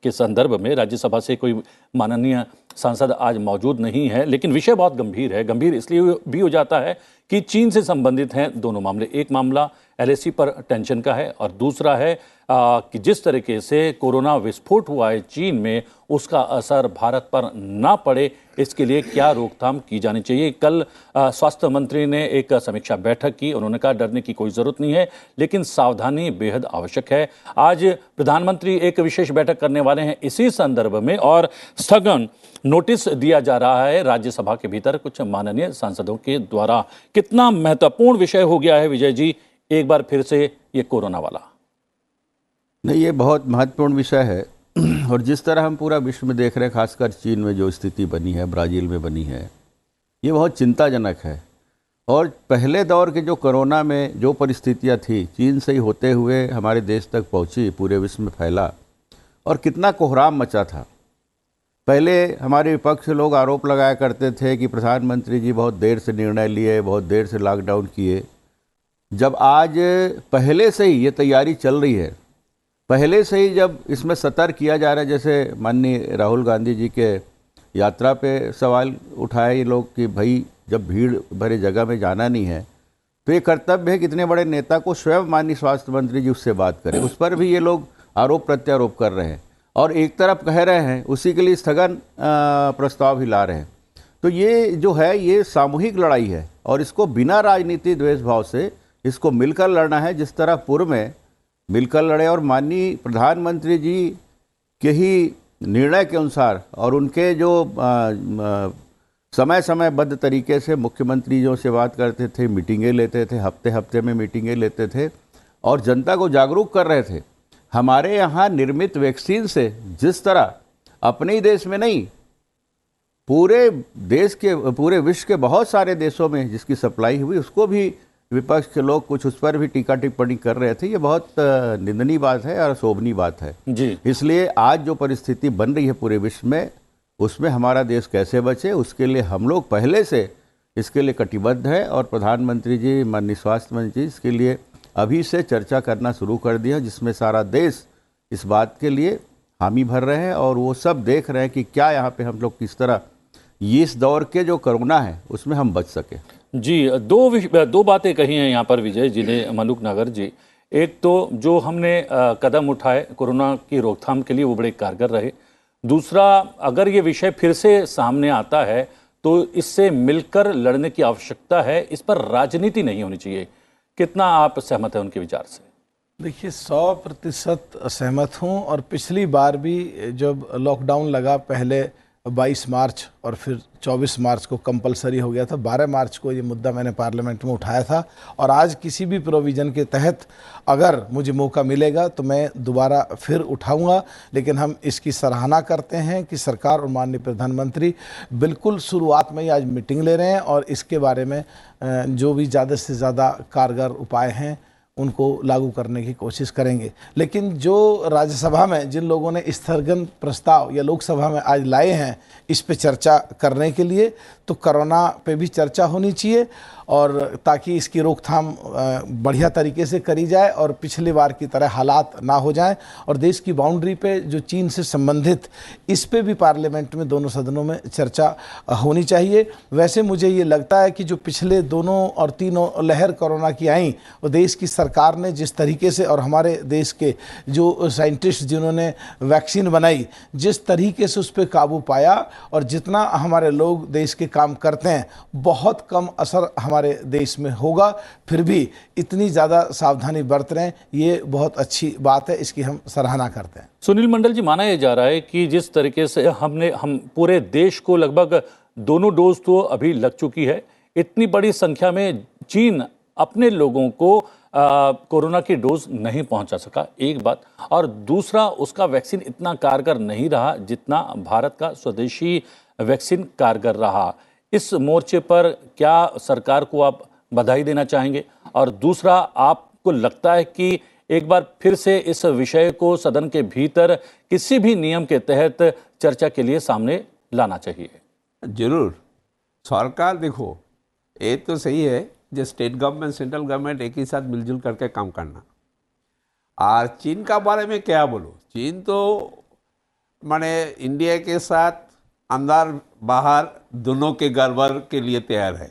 के संदर्भ में, राज्यसभा से कोई माननीय सांसद आज मौजूद नहीं है, लेकिन विषय बहुत गंभीर है। गंभीर इसलिए भी हो जाता है कि चीन से संबंधित हैं दोनों मामले। एक मामला एलएसी पर टेंशन का है और दूसरा है कि जिस तरीके से कोरोना विस्फोट हुआ है चीन में, उसका असर भारत पर ना पड़े, इसके लिए क्या रोकथाम की जानी चाहिए। कल स्वास्थ्य मंत्री ने एक समीक्षा बैठक की। उन्होंने कहा डरने की कोई ज़रूरत नहीं है, लेकिन सावधानी बेहद आवश्यक है। आज प्रधानमंत्री एक विशेष बैठक करने वाले हैं इसी संदर्भ में और स्थगन नोटिस दिया जा रहा है राज्यसभा के भीतर कुछ माननीय सांसदों के द्वारा। कितना महत्वपूर्ण विषय हो गया है विजय जी, एक बार फिर से ये कोरोना वाला। नहीं, ये बहुत महत्वपूर्ण विषय है और जिस तरह हम पूरा विश्व में देख रहे हैं, खासकर चीन में जो स्थिति बनी है, ब्राज़ील में बनी है, ये बहुत चिंताजनक है। और पहले दौर के जो कोरोना में जो परिस्थितियाँ थी, चीन से ही होते हुए हमारे देश तक पहुँची, पूरे विश्व में फैला और कितना कोहराम मचा था। पहले हमारे विपक्ष लोग आरोप लगाया करते थे कि प्रधानमंत्री जी बहुत देर से निर्णय लिए, बहुत देर से लॉकडाउन किए। जब आज पहले से ही ये तैयारी चल रही है, पहले से ही जब इसमें सतर्क किया जा रहा है, जैसे माननीय राहुल गांधी जी के यात्रा पे सवाल उठाए ये लोग कि भाई जब भीड़ भरे जगह में जाना नहीं है तो ये कर्तव्य है कि इतने बड़े नेता को स्वयं माननीय स्वास्थ्य मंत्री जी उससे बात करें। उस पर भी ये लोग आरोप प्रत्यारोप कर रहे हैं और एक तरफ कह रहे हैं उसी के लिए स्थगन प्रस्ताव भी ला रहे हैं। तो ये जो है ये सामूहिक लड़ाई है और इसको बिना राजनीति द्वेष भाव से इसको मिलकर लड़ना है, जिस तरह पूर्व में मिलकर लड़े और माननीय प्रधानमंत्री जी के ही निर्णय के अनुसार और उनके जो समय समयबद्ध तरीके से मुख्यमंत्रियों से बात करते थे, मीटिंगें लेते थे, हफ्ते हफ्ते में मीटिंगें लेते थे और जनता को जागरूक कर रहे थे। हमारे यहाँ निर्मित वैक्सीन से जिस तरह अपने ही देश में नहीं, पूरे देश के, पूरे विश्व के बहुत सारे देशों में जिसकी सप्लाई हुई, उसको भी विपक्ष के लोग कुछ उस पर भी टीका टिप्पणी कर रहे थे। ये बहुत निंदनीय बात है और शोभनीय बात है जी। इसलिए आज जो परिस्थिति बन रही है पूरे विश्व में, उसमें हमारा देश कैसे बचे, उसके लिए हम लोग पहले से इसके लिए कटिबद्ध है और प्रधानमंत्री जी, माननीय स्वास्थ्य मंत्री जी इसके लिए अभी से चर्चा करना शुरू कर दिया, जिसमें सारा देश इस बात के लिए हामी भर रहे हैं और वो सब देख रहे हैं कि क्या यहाँ पे हम लोग किस तरह ये इस दौर के जो कोरोना है उसमें हम बच सके। जी, दो बातें कही हैं यहाँ पर विजय जी ने, मनुक नगर जी। एक तो जो हमने कदम उठाए कोरोना की रोकथाम के लिए वो बड़े कारगर रहे। दूसरा, अगर ये विषय फिर से सामने आता है तो इससे मिलकर लड़ने की आवश्यकता है, इस पर राजनीति नहीं होनी चाहिए। कितना आप सहमत हैं उनके विचार से? देखिए, 100% सहमत हूँ। और पिछली बार भी जब लॉकडाउन लगा, पहले 22 मार्च और फिर 24 मार्च को कंपलसरी हो गया था, 12 मार्च को ये मुद्दा मैंने पार्लियामेंट में उठाया था। और आज किसी भी प्रोविज़न के तहत अगर मुझे मौका मिलेगा तो मैं दोबारा फिर उठाऊंगा। लेकिन हम इसकी सराहना करते हैं कि सरकार और माननीय प्रधानमंत्री बिल्कुल शुरुआत में ही आज मीटिंग ले रहे हैं और इसके बारे में जो भी ज़्यादा से ज़्यादा कारगर उपाय हैं उनको लागू करने की कोशिश करेंगे। लेकिन जो राज्यसभा में जिन लोगों ने स्थगन प्रस्ताव या लोकसभा में आज लाए हैं इस पे चर्चा करने के लिए, तो कोरोना पे भी चर्चा होनी चाहिए और ताकि इसकी रोकथाम बढ़िया तरीके से करी जाए और पिछली बार की तरह हालात ना हो जाएं। और देश की बाउंड्री पे जो चीन से संबंधित, इस पे भी पार्लियामेंट में दोनों सदनों में चर्चा होनी चाहिए। वैसे मुझे ये लगता है कि जो पिछले दोनों और तीनों लहर कोरोना की आई, और देश की सरकार ने जिस तरीके से और हमारे देश के जो साइंटिस्ट जिन्होंने वैक्सीन बनाई, जिस तरीके से उस पर काबू पाया और जितना हमारे लोग देश के काम करते हैं, बहुत कम असर हमारे देश में होगा। फिर भी इतनी ज़्यादा सावधानी बरत रहे हैं, ये बहुत अच्छी बात है, इसकी हम सराहना करते हैं। सुनील मंडल जी, माना यह जा रहा है कि जिस तरीके से हम पूरे देश को लगभग दोनों डोज तो अभी लग चुकी है, इतनी बड़ी संख्या में चीन अपने लोगों को कोरोना की डोज नहीं पहुंचा सका, एक बात। और दूसरा, उसका वैक्सीन इतना कारगर नहीं रहा जितना भारत का स्वदेशी वैक्सीन कारगर रहा। इस मोर्चे पर क्या सरकार को आप बधाई देना चाहेंगे? और दूसरा, आपको लगता है कि एक बार फिर से इस विषय को सदन के भीतर किसी भी नियम के तहत चर्चा के लिए सामने लाना चाहिए? जरूर। सरकार, देखो, ये तो सही है जो स्टेट गवर्नमेंट सेंट्रल गवर्नमेंट एक ही साथ मिलजुल करके काम करना। और चीन का बारे में क्या बोलो, चीन तो माने इंडिया के साथ अंदर बाहर दोनों के गड़बड़ के लिए तैयार है।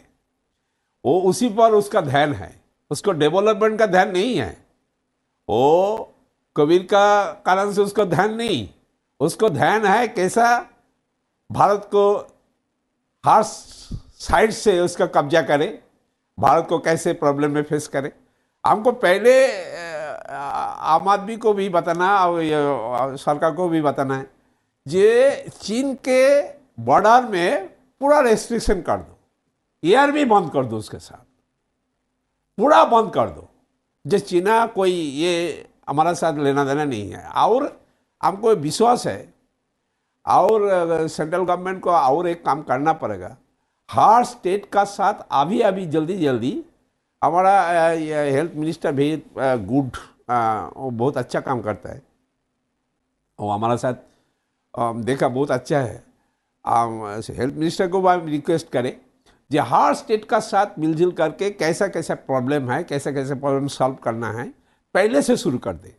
वो उसी पर उसका ध्यान है, उसको डेवलपमेंट का ध्यान नहीं है। वो कोविड का कारण से उसको ध्यान नहीं, उसको ध्यान है कैसा भारत को हर साइड से उसका कब्जा करे, भारत को कैसे प्रॉब्लम में फेस करे। हमको पहले आम आदमी को भी बताना और सरकार को भी बताना है, ये चीन के बॉर्डर में पूरा रेस्ट्रिक्शन कर दो, एयर भी बंद कर दो, उसके साथ पूरा बंद कर दो। जो चीना कोई ये हमारा साथ लेना देना नहीं है। और हमको विश्वास है और सेंट्रल गवर्नमेंट को और एक काम करना पड़ेगा, हर स्टेट का साथ अभी जल्दी हमारा हेल्थ मिनिस्टर भी गुड, वो बहुत अच्छा काम करता है, वो हमारा साथ देखा बहुत अच्छा है। हेल्थ मिनिस्टर को भी रिक्वेस्ट करें जो हर स्टेट का साथ मिलजुल करके कैसा प्रॉब्लम है, कैसा प्रॉब्लम सॉल्व करना है, पहले से शुरू कर दे।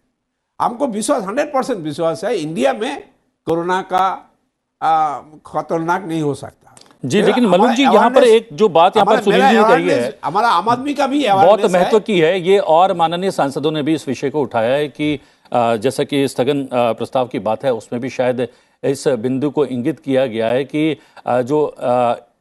हमको विश्वास 100% विश्वास है इंडिया में कोरोना का खतरनाक नहीं हो सकता। जी, लेकिन मनुक जी, यहाँ पर एक जो बात यहाँ पर सुनील जी ने कही है, हमारा आम आदमी का भी बहुत महत्व की है ये, और माननीय सांसदों ने भी इस विषय को उठाया है कि जैसा कि स्थगन प्रस्ताव की बात है उसमें भी शायद इस बिंदु को इंगित किया गया है कि जो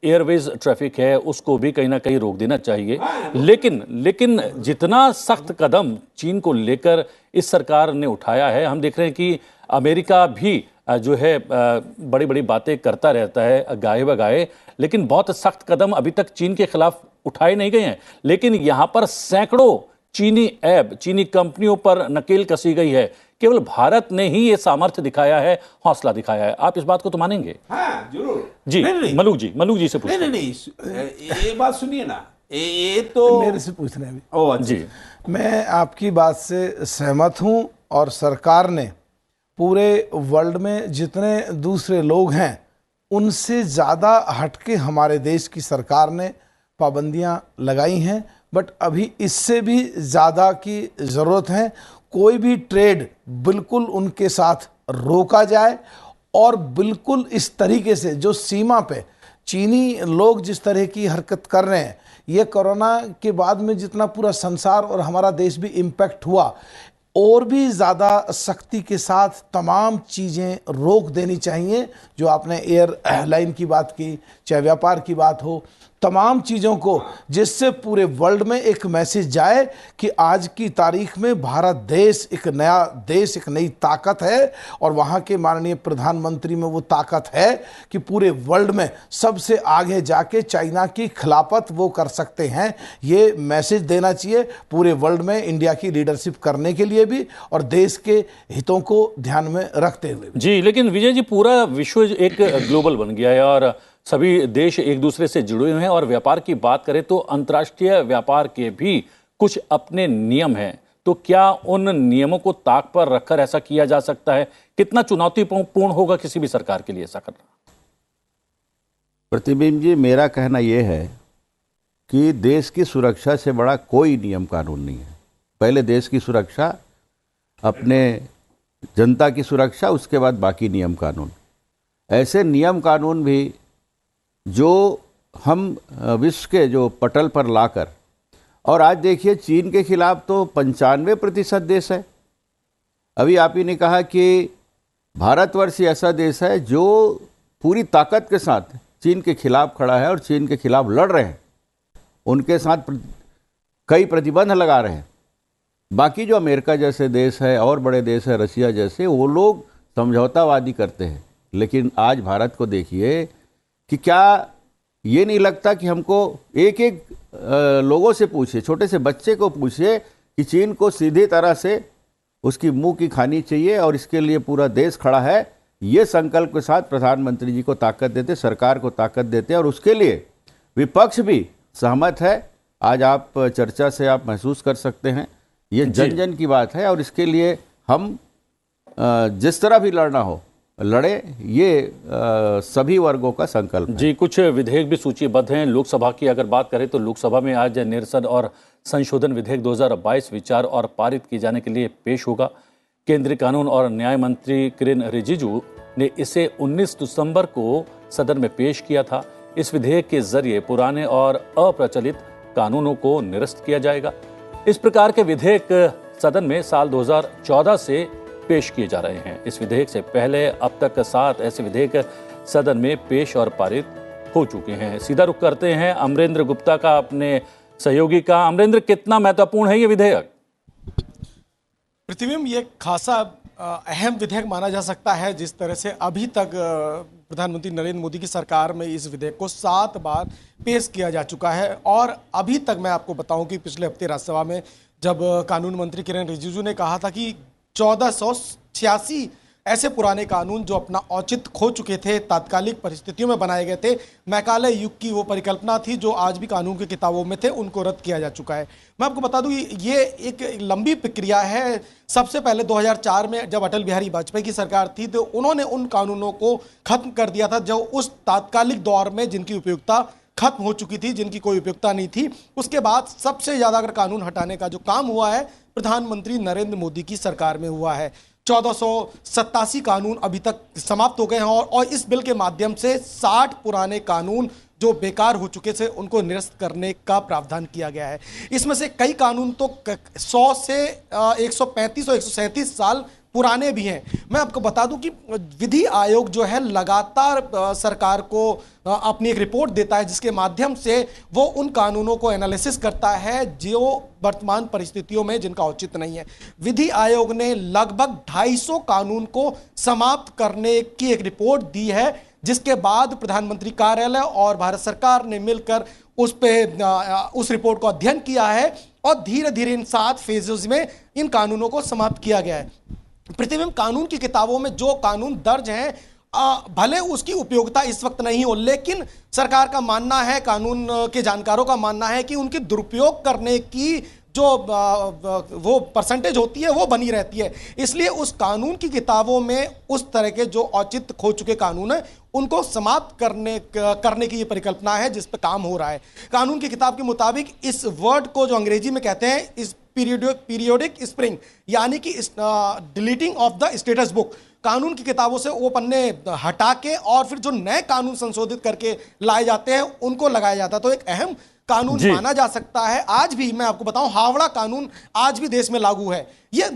एयरवेज ट्रैफिक है उसको भी कहीं ना कहीं रोक देना चाहिए। लेकिन जितना सख्त कदम चीन को लेकर इस सरकार ने उठाया है, हम देख रहे हैं कि अमेरिका भी जो है बड़ी बड़ी बातें करता रहता है गाए बगाए, लेकिन बहुत सख्त कदम अभी तक चीन के खिलाफ उठाए नहीं गए हैं। लेकिन यहाँ पर सैकड़ों चीनी ऐप, चीनी कंपनियों पर नकेल कसी गई है। केवल भारत ने ही ये सामर्थ्य दिखाया है, हौसला दिखाया है। आप इस बात को तो मानेंगे? हाँ जरूर जी। नहीं, मलूक जी से पूछते हैं। नहीं, ये बात सुनिए ना, ये तो मेरे से पूछना है अभी। ओ अच्छा। जी, मैं आपकी बात से सहमत हूं और सरकार ने पूरे वर्ल्ड में जितने दूसरे लोग हैं उनसे ज़्यादा हटके हमारे देश की सरकार ने पाबंदियां लगाई हैं, बट अभी इससे भी ज़्यादा की ज़रूरत है। कोई भी ट्रेड बिल्कुल उनके साथ रोका जाए और बिल्कुल इस तरीके से जो सीमा पे चीनी लोग जिस तरह की हरकत कर रहे हैं, ये कोरोना के बाद में जितना पूरा संसार और हमारा देश भी इम्पैक्ट हुआ, और भी ज़्यादा सख्ती के साथ तमाम चीज़ें रोक देनी चाहिए। जो आपने एयरलाइन की बात की, चाहे व्यापार की बात हो, तमाम चीज़ों को, जिससे पूरे वर्ल्ड में एक मैसेज जाए कि आज की तारीख में भारत देश एक नया देश, एक नई ताकत है। और वहाँ के माननीय प्रधानमंत्री में वो ताकत है कि पूरे वर्ल्ड में सबसे आगे जाके चाइना की खिलाफत वो कर सकते हैं। ये मैसेज देना चाहिए पूरे वर्ल्ड में इंडिया की लीडरशिप करने के लिए भी और देश के हितों को ध्यान में रखते हुए भी। जी। लेकिन विजय जी, पूरा विश्व एक ग्लोबल बन गया है और सभी देश एक दूसरे से जुड़े हुए हैं। और व्यापार की बात करें तो अंतर्राष्ट्रीय व्यापार के भी कुछ अपने नियम हैं। तो क्या उन नियमों को ताक पर रखकर ऐसा किया जा सकता है? कितना चुनौतीपूर्ण होगा किसी भी सरकार के लिए ऐसा करना? प्रतिबिंब जी, मेरा कहना यह है कि देश की सुरक्षा से बड़ा कोई नियम कानून नहीं है। पहले देश की सुरक्षा, अपने जनता की सुरक्षा, उसके बाद बाकी नियम कानून। ऐसे नियम कानून भी जो हम विश्व के जो पटल पर लाकर, और आज देखिए चीन के खिलाफ तो 95% देश है। अभी आप ही ने कहा कि भारतवर्ष ऐसा देश है जो पूरी ताकत के साथ चीन के खिलाफ खड़ा है और चीन के खिलाफ लड़ रहे हैं, उनके साथ कई प्रतिबंध लगा रहे हैं। बाकी जो अमेरिका जैसे देश है और बड़े देश है, रशिया जैसे, वो लोग समझौतावादी करते हैं। लेकिन आज भारत को देखिए कि क्या ये नहीं लगता कि हमको एक एक लोगों से पूछिए, छोटे से बच्चे को पूछिए कि चीन को सीधी तरह से उसकी मुंह की खानी चाहिए और इसके लिए पूरा देश खड़ा है। ये संकल्प के साथ प्रधानमंत्री जी को ताकत देते, सरकार को ताकत देते और उसके लिए विपक्ष भी सहमत है। आज आप चर्चा से आप महसूस कर सकते हैं ये जन जन की बात है और इसके लिए हम जिस तरह भी लड़ना हो लड़े, ये सभी वर्गों का संकल्प है। जी। कुछ विधेयक भी सूचीबद्ध हैं। लोकसभा की अगर बात करें तो लोकसभा में आज निरसन और संशोधन विधेयक 2022 विचार और पारित किए जाने के लिए पेश होगा। केंद्रीय कानून और न्याय मंत्री किरेन रिजिजू ने इसे 19 दिसंबर को सदन में पेश किया था। इस विधेयक के जरिए पुराने और अप्रचलित कानूनों को निरस्त किया जाएगा। इस प्रकार के विधेयक सदन में साल 2014 से पेश किए जा रहे हैं। इस विधेयक से पहले अब तक 7 ऐसे विधेयक सदन में पेश और पारित हो चुके हैं। सीधा रुख करते हैं अमरेंद्र गुप्ता का, अपने सहयोगी का। अमरेंद्र, कितना महत्वपूर्ण है ये विधेयक? प्रतिबिंब, ये खासा अहम विधेयक माना जा सकता है। जिस तरह से अभी तक प्रधानमंत्री नरेंद्र मोदी की सरकार में इस विधेयक को 7 बार पेश किया जा चुका है और अभी तक मैं आपको बताऊं कि पिछले हफ्ते राज्यसभा में जब कानून मंत्री किरेन रिजिजू ने कहा था कि 1486 ऐसे पुराने कानून जो अपना औचित्य खो चुके थे, तात्कालिक परिस्थितियों में बनाए गए थे, मैकाले युग की वो परिकल्पना थी जो आज भी कानून की किताबों में थे, उनको रद्द किया जा चुका है। मैं आपको बता दूं ये एक लंबी प्रक्रिया है। सबसे पहले 2004 में जब अटल बिहारी वाजपेयी की सरकार थी तो उन्होंने उन कानूनों को खत्म कर दिया था जो उस तात्कालिक दौर में जिनकी उपयोगिता खत्म हो चुकी थी, जिनकी कोई उपयोगिता नहीं थी। उसके बाद सबसे ज़्यादा अगर कानून हटाने का जो काम हुआ है प्रधानमंत्री नरेंद्र मोदी की सरकार में हुआ है। 1487 कानून अभी तक समाप्त हो गए हैं और इस बिल के माध्यम से 60 पुराने कानून जो बेकार हो चुके थे उनको निरस्त करने का प्रावधान किया गया है। इसमें से कई कानून तो 100 से 135 और 137 साल पुराने भी हैं। मैं आपको बता दूं कि विधि आयोग जो है लगातार सरकार को अपनी एक रिपोर्ट देता है, जिसके माध्यम से वो उन कानूनों को एनालिसिस करता है जो वर्तमान परिस्थितियों में जिनका औचित्य नहीं है। विधि आयोग ने लगभग 250 कानून को समाप्त करने की एक रिपोर्ट दी है, जिसके बाद प्रधानमंत्री कार्यालय और भारत सरकार ने मिलकर उस रिपोर्ट को अध्ययन किया है और धीरे धीरे इन 7 फेजेस में इन कानूनों को समाप्त किया गया है। प्रतिबिंब कानून की किताबों में जो कानून दर्ज हैं, भले उसकी उपयोगिता इस वक्त नहीं हो, लेकिन सरकार का मानना है, कानून के जानकारों का मानना है कि उनके दुरुपयोग करने की जो वो परसेंटेज होती है वो बनी रहती है। इसलिए उस कानून की किताबों में उस तरह के जो औचित्य खो चुके कानून हैं उनको समाप्त करने की ये परिकल्पना है, जिस पर काम हो रहा है। कानून की किताब के मुताबिक इस वर्ड को जो अंग्रेजी में कहते हैं इस पीरियोडिक स्प्रिंग, यानी कि deleting of the status book, कानून की किताबों से वो पन्ने हटा के और फिर जो नए कानून संशोधित करके लाए जाते हैं उनको लगाया जाता है। तो एक अहम कानून माना जा सकता है। आज भी मैं आपको बताऊं, हावड़ा कानून आज भी देश में लागू है। ये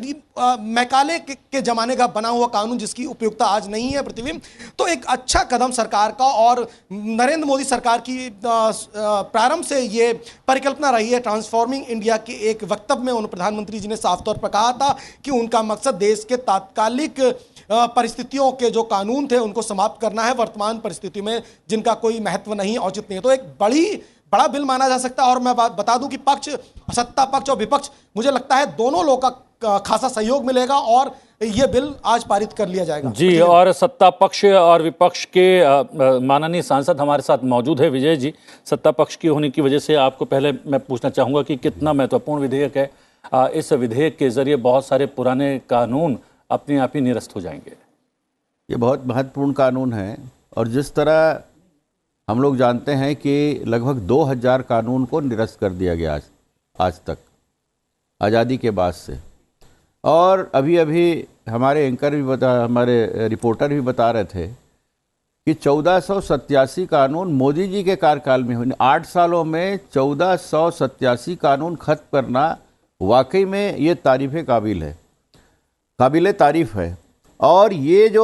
मैकाले के जमाने का बना हुआ कानून जिसकी उपयोगिता आज नहीं है प्रतिबिंब। तो एक अच्छा कदम सरकार का और नरेंद्र मोदी सरकार की प्रारंभ से ये परिकल्पना रही है। ट्रांसफॉर्मिंग इंडिया के एक वक्तव्य में उन प्रधानमंत्री जी ने साफ तौर पर कहा था कि उनका मकसद देश के तात्कालिक परिस्थितियों के जो कानून थे उनको समाप्त करना है, वर्तमान परिस्थिति में जिनका कोई महत्व नहीं, औचित्य नहीं है। तो एक बड़ा बिल माना जा सकता है। और मैं बता दूं कि सत्ता पक्ष और विपक्ष, मुझे लगता है दोनों लोग का खासा सहयोग मिलेगा और ये बिल आज पारित कर लिया जाएगा। जी, और सत्ता पक्ष और विपक्ष के माननीय सांसद हमारे साथ मौजूद है। विजय जी, सत्ता पक्ष की होने की वजह से आपको पहले मैं पूछना चाहूँगा कि कितना महत्वपूर्ण विधेयक है। इस विधेयक के जरिए बहुत सारे पुराने कानून अपने आप ही निरस्त हो जाएंगे। ये बहुत महत्वपूर्ण कानून है और जिस तरह हम लोग जानते हैं कि लगभग 2000 कानून को निरस्त कर दिया गया आज तक, आज़ादी के बाद से। और अभी हमारे एंकर भी हमारे रिपोर्टर भी बता रहे थे कि 1487 कानून मोदी जी के कार्यकाल में हुए। 8 सालों में 1487 कानून खत्म करना वाकई में ये काबिल तारीफ है। और ये जो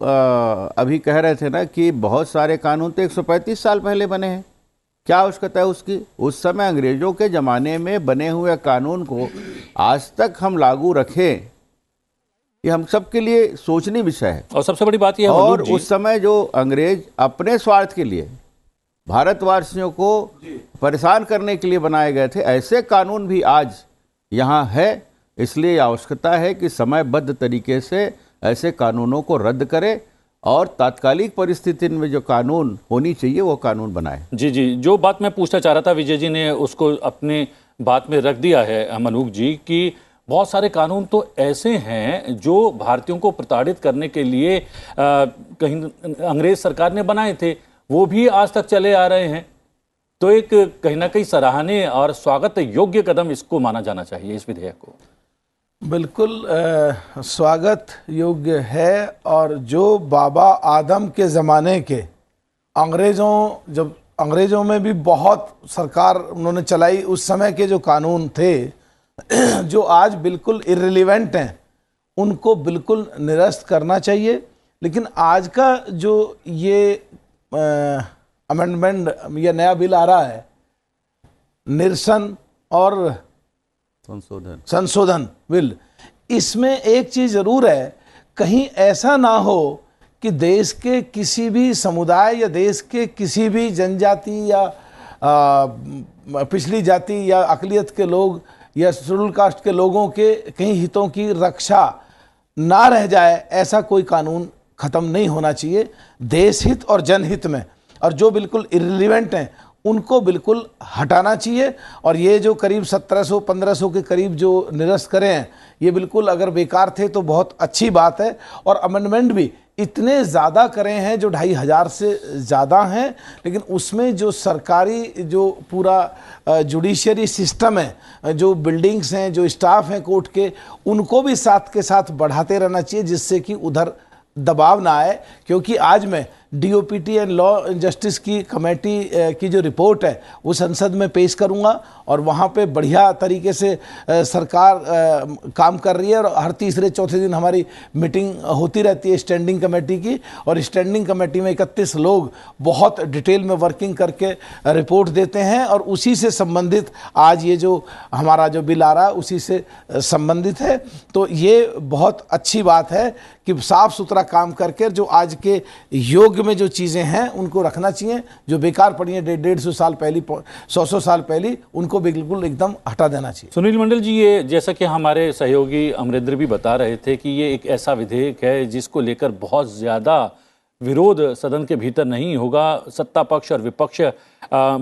अभी कह रहे थे ना कि बहुत सारे कानून तो 135 साल पहले बने हैं, क्या आवश्यकता है उसकी? उस समय अंग्रेजों के ज़माने में बने हुए कानून को आज तक हम लागू रखें, ये हम सब के लिए सोचनीय विषय है। और सबसे बड़ी बात यह है, और उस समय जो अंग्रेज अपने स्वार्थ के लिए भारतवासियों को परेशान करने के लिए बनाए गए थे, ऐसे कानून भी आज यहाँ है। इसलिए आवश्यकता है कि समयबद्ध तरीके से ऐसे कानूनों को रद्द करे और तात्कालिक परिस्थिति में जो कानून होनी चाहिए वो कानून बनाए। जी, जो बात मैं पूछना चाह रहा था, विजय जी ने उसको अपनी बात में रख दिया है अमनूक जी, कि बहुत सारे कानून तो ऐसे हैं जो भारतीयों को प्रताड़ित करने के लिए कहीं अंग्रेज सरकार ने बनाए थे, वो भी आज तक चले आ रहे हैं। तो एक कहीं ना कहीं सराहनीय और स्वागत योग्य कदम इसको माना जाना चाहिए, इस विधेयक को। बिल्कुल स्वागत योग्य है। और जो बाबा आदम के ज़माने के अंग्रेज़ों में भी बहुत सरकार उन्होंने चलाई, उस समय के जो कानून थे जो आज बिल्कुल इर्रिलेवेंट हैं, उनको बिल्कुल निरस्त करना चाहिए। लेकिन आज का जो ये अमेंडमेंट या नया बिल आ रहा है, निरसन और संशोधन बिल, इसमें एक चीज़ ज़रूर है, कहीं ऐसा ना हो कि देश के किसी भी समुदाय या देश के किसी भी जनजाति या पिछड़ी जाति या अक़लियत के लोग या शेड्यूल कास्ट के लोगों के कहीं हितों की रक्षा ना रह जाए, ऐसा कोई कानून ख़त्म नहीं होना चाहिए। देश हित और जनहित में, और जो बिल्कुल इर्रिलेवेंट हैं उनको बिल्कुल हटाना चाहिए। और ये जो करीब 1700-1500 के करीब जो निरस्त करें हैं, ये बिल्कुल अगर बेकार थे तो बहुत अच्छी बात है। और अमेंडमेंट भी इतने ज़्यादा करें हैं जो 2500 से ज़्यादा हैं, लेकिन उसमें जो सरकारी जो पूरा जुडिशरी सिस्टम है, जो बिल्डिंग्स हैं, जो स्टाफ हैं कोर्ट के, उनको भी साथ के साथ बढ़ाते रहना चाहिए, जिससे कि उधर दबाव ना आए। क्योंकि आज मैं DOPT and law and justice की कमेटी की जो रिपोर्ट है वो संसद में पेश करूंगा और वहाँ पे बढ़िया तरीके से सरकार काम कर रही है और हर तीसरे चौथे दिन हमारी मीटिंग होती रहती है स्टैंडिंग कमेटी की, और स्टैंडिंग कमेटी में 31 लोग बहुत डिटेल में वर्किंग करके रिपोर्ट देते हैं और उसी से संबंधित आज ये जो हमारा जो बिल आ रहा है उसी से संबंधित है। तो ये बहुत अच्छी बात है कि साफ सुथरा काम करके जो आज के युग में जो चीज़ें हैं उनको रखना चाहिए, जो बेकार पड़ी हैं 150 साल पहली 100 साल पहली, उनको बिल्कुल एकदम हटा देना चाहिए। सुनील मंडल जी, ये जैसा कि हमारे सहयोगी अमरिंदर भी बता रहे थे कि ये एक ऐसा विधेयक है जिसको लेकर बहुत ज़्यादा विरोध सदन के भीतर नहीं होगा। सत्ता पक्ष और विपक्ष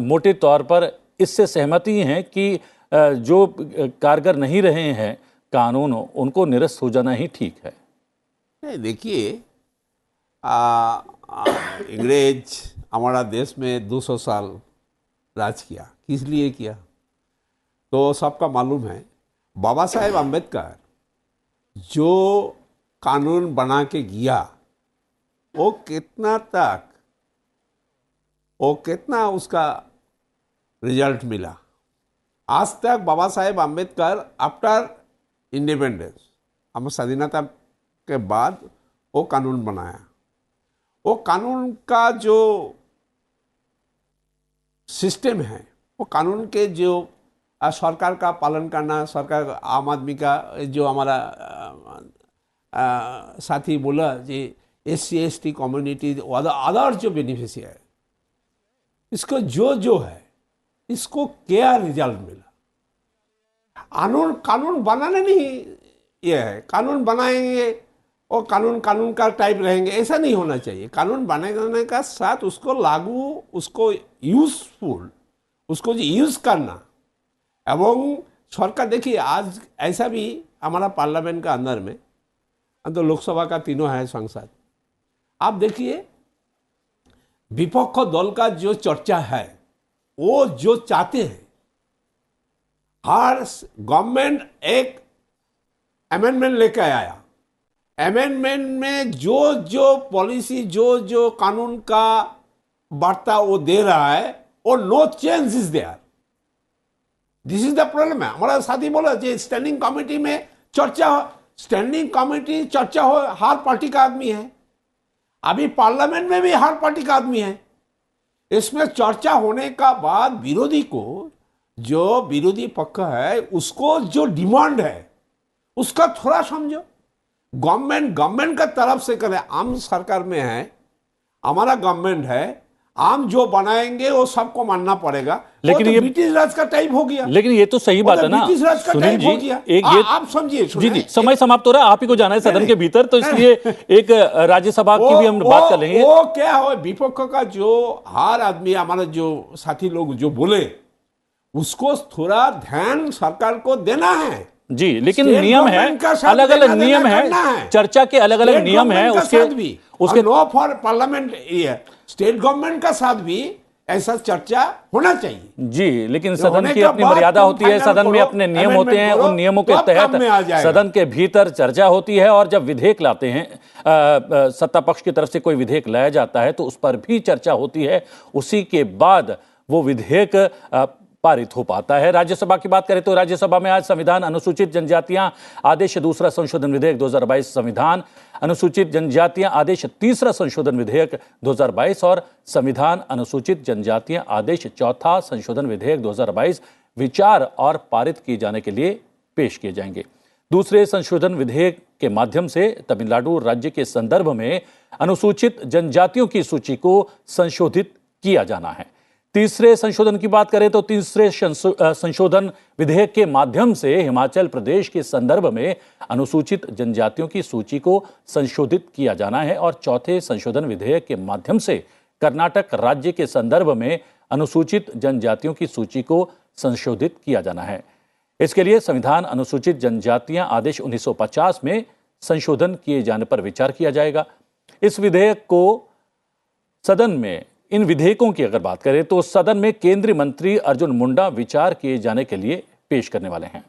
मोटे तौर पर इससे सहमति हैं कि जो कारगर नहीं रहे हैं कानून, उनको निरस्त हो जाना ही ठीक है। नहीं, देखिए, अंग्रेज हमारा देश में 200 साल राज किया। किस लिए किया तो सबका मालूम है। बाबा साहेब अम्बेडकर जो कानून बना के गया वो कितना उसका रिजल्ट मिला। आज तक बाबा साहेब अम्बेडकर आफ्टर इंडिपेंडेंस, हम स्वाधीनता के बाद वो कानून बनाया। वो कानून का जो सिस्टम है, वो कानून के जो सरकार का पालन करना, सरकार आम आदमी का जो हमारा साथी बोला जी SC ST कम्युनिटी अदर जो बेनिफिशियरी, इसको जो है इसको क्या रिजल्ट मिला। कानून बनाने नहीं ये है, कानून बनाएंगे और कानून का टाइप रहेंगे, ऐसा नहीं होना चाहिए। कानून बनाने का साथ उसको लागू, उसको यूजफुल, उसको जो यूज करना। एवं सरकार, देखिए आज ऐसा भी हमारा पार्लियामेंट का अंदर में तो लोकसभा का तीनों है सांसद, आप देखिए विपक्ष दल का जो चर्चा है वो जो चाहते हैं, हर गवर्नमेंट एक अमेंडमेंट लेकर आया। अमेंडमेंट में जो पॉलिसी जो कानून का वार्ता वो दे रहा है वो no change is there. This is the problem है। हमारा साथी बोला जी स्टैंडिंग कमेटी में चर्चा, स्टैंडिंग कमेटी चर्चा हो, हर पार्टी का आदमी है। अभी पार्लियामेंट में भी हर पार्टी का आदमी है। इसमें चर्चा होने का बाद विरोधी को, जो विरोधी पक्ष है उसको जो डिमांड है उसका थोड़ा समझो। गवर्नमेंट का तरफ से करे, आम सरकार में है, हमारा गवर्नमेंट है, आम जो बनाएंगे वो सबको मानना पड़ेगा। लेकिन तो ये ब्रिटिश राज का टाइप हो गया। लेकिन ये तो सही बात है ना सुनील जी, एक ये आप समझिए। जी समय समाप्त हो रहा है, आप ही को जाना है सदन के भीतर, तो इसलिए एक राज्यसभा की भी हम बात कर लेंगे। वो क्या हो, विपक्ष का जो हर आदमी, हमारा जो साथी लोग जो बोले उसको थोड़ा ध्यान सरकार को देना है जी। लेकिन नियम है, अलग अलग नियम है, चर्चा के अलग अलग नियम है, उसके no for parliament state government का साथ भी ऐसा चर्चा होना चाहिए जी। लेकिन सदन की अपनी मर्यादा होती है, सदन में अपने नियम होते हैं, उन नियमों के तहत सदन के भीतर चर्चा होती है। और जब विधेयक लाते हैं, सत्ता पक्ष की तरफ से कोई विधेयक लाया जाता है तो उस पर भी चर्चा होती है, उसी के बाद वो विधेयक पारित हो पाता है। राज्यसभा की बात करें तो राज्यसभा में आज संविधान अनुसूचित जनजातियां आदेश दूसरा संशोधन विधेयक 2022, संविधान अनुसूचित जनजातियां आदेश तीसरा संशोधन विधेयक 2022 और संविधान अनुसूचित जनजातियां आदेश चौथा संशोधन विधेयक 2022 विचार और पारित किए जाने के लिए पेश किए जाएंगे। दूसरे संशोधन विधेयक के माध्यम से तमिलनाडु राज्य के संदर्भ में अनुसूचित जनजातियों की सूची को संशोधित किया जाना है। तीसरे संशोधन की बात करें तो तीसरे संशोधन विधेयक के माध्यम से हिमाचल प्रदेश के संदर्भ में अनुसूचित जनजातियों की सूची को संशोधित किया जाना है और चौथे संशोधन विधेयक के माध्यम से कर्नाटक राज्य के संदर्भ में अनुसूचित जनजातियों की सूची को संशोधित किया जाना है। इसके लिए संविधान अनुसूचित जनजातियां आदेश 1950 में संशोधन किए जाने पर विचार किया जाएगा। इस विधेयक को सदन में, इन विधेयकों की अगर बात करें तो सदन में केंद्रीय मंत्री अर्जुन मुंडा विचार किए जाने के लिए पेश करने वाले हैं।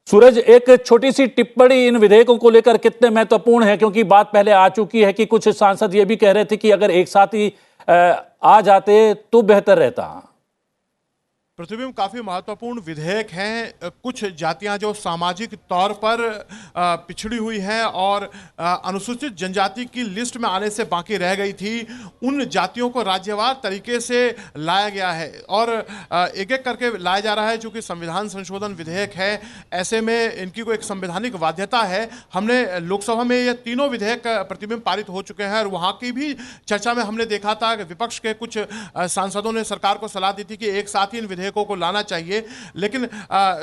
सूरज, एक छोटी सी टिप्पणी इन विधेयकों को लेकर कितने महत्वपूर्ण है, क्योंकि बात पहले आ चुकी है कि कुछ सांसद ये भी कह रहे थे कि अगर एक साथ ही आ जाते तो बेहतर रहता। प्रतिबिंब काफी महत्वपूर्ण विधेयक हैं। कुछ जातियां जो सामाजिक तौर पर पिछड़ी हुई हैं और अनुसूचित जनजाति की लिस्ट में आने से बाकी रह गई थी, उन जातियों को राज्यवार तरीके से लाया गया है और एक एक करके लाया जा रहा है। चूंकि संविधान संशोधन विधेयक है, ऐसे में इनकी कोई एक संवैधानिक बाध्यता है। हमने लोकसभा में ये तीनों विधेयक प्रतिबिंब पारित हो चुके हैं और वहां की भी चर्चा में हमने देखा था कि विपक्ष के कुछ सांसदों ने सरकार को सलाह दी थी कि एक साथ ही इन विधेयकों को लाना चाहिए, लेकिन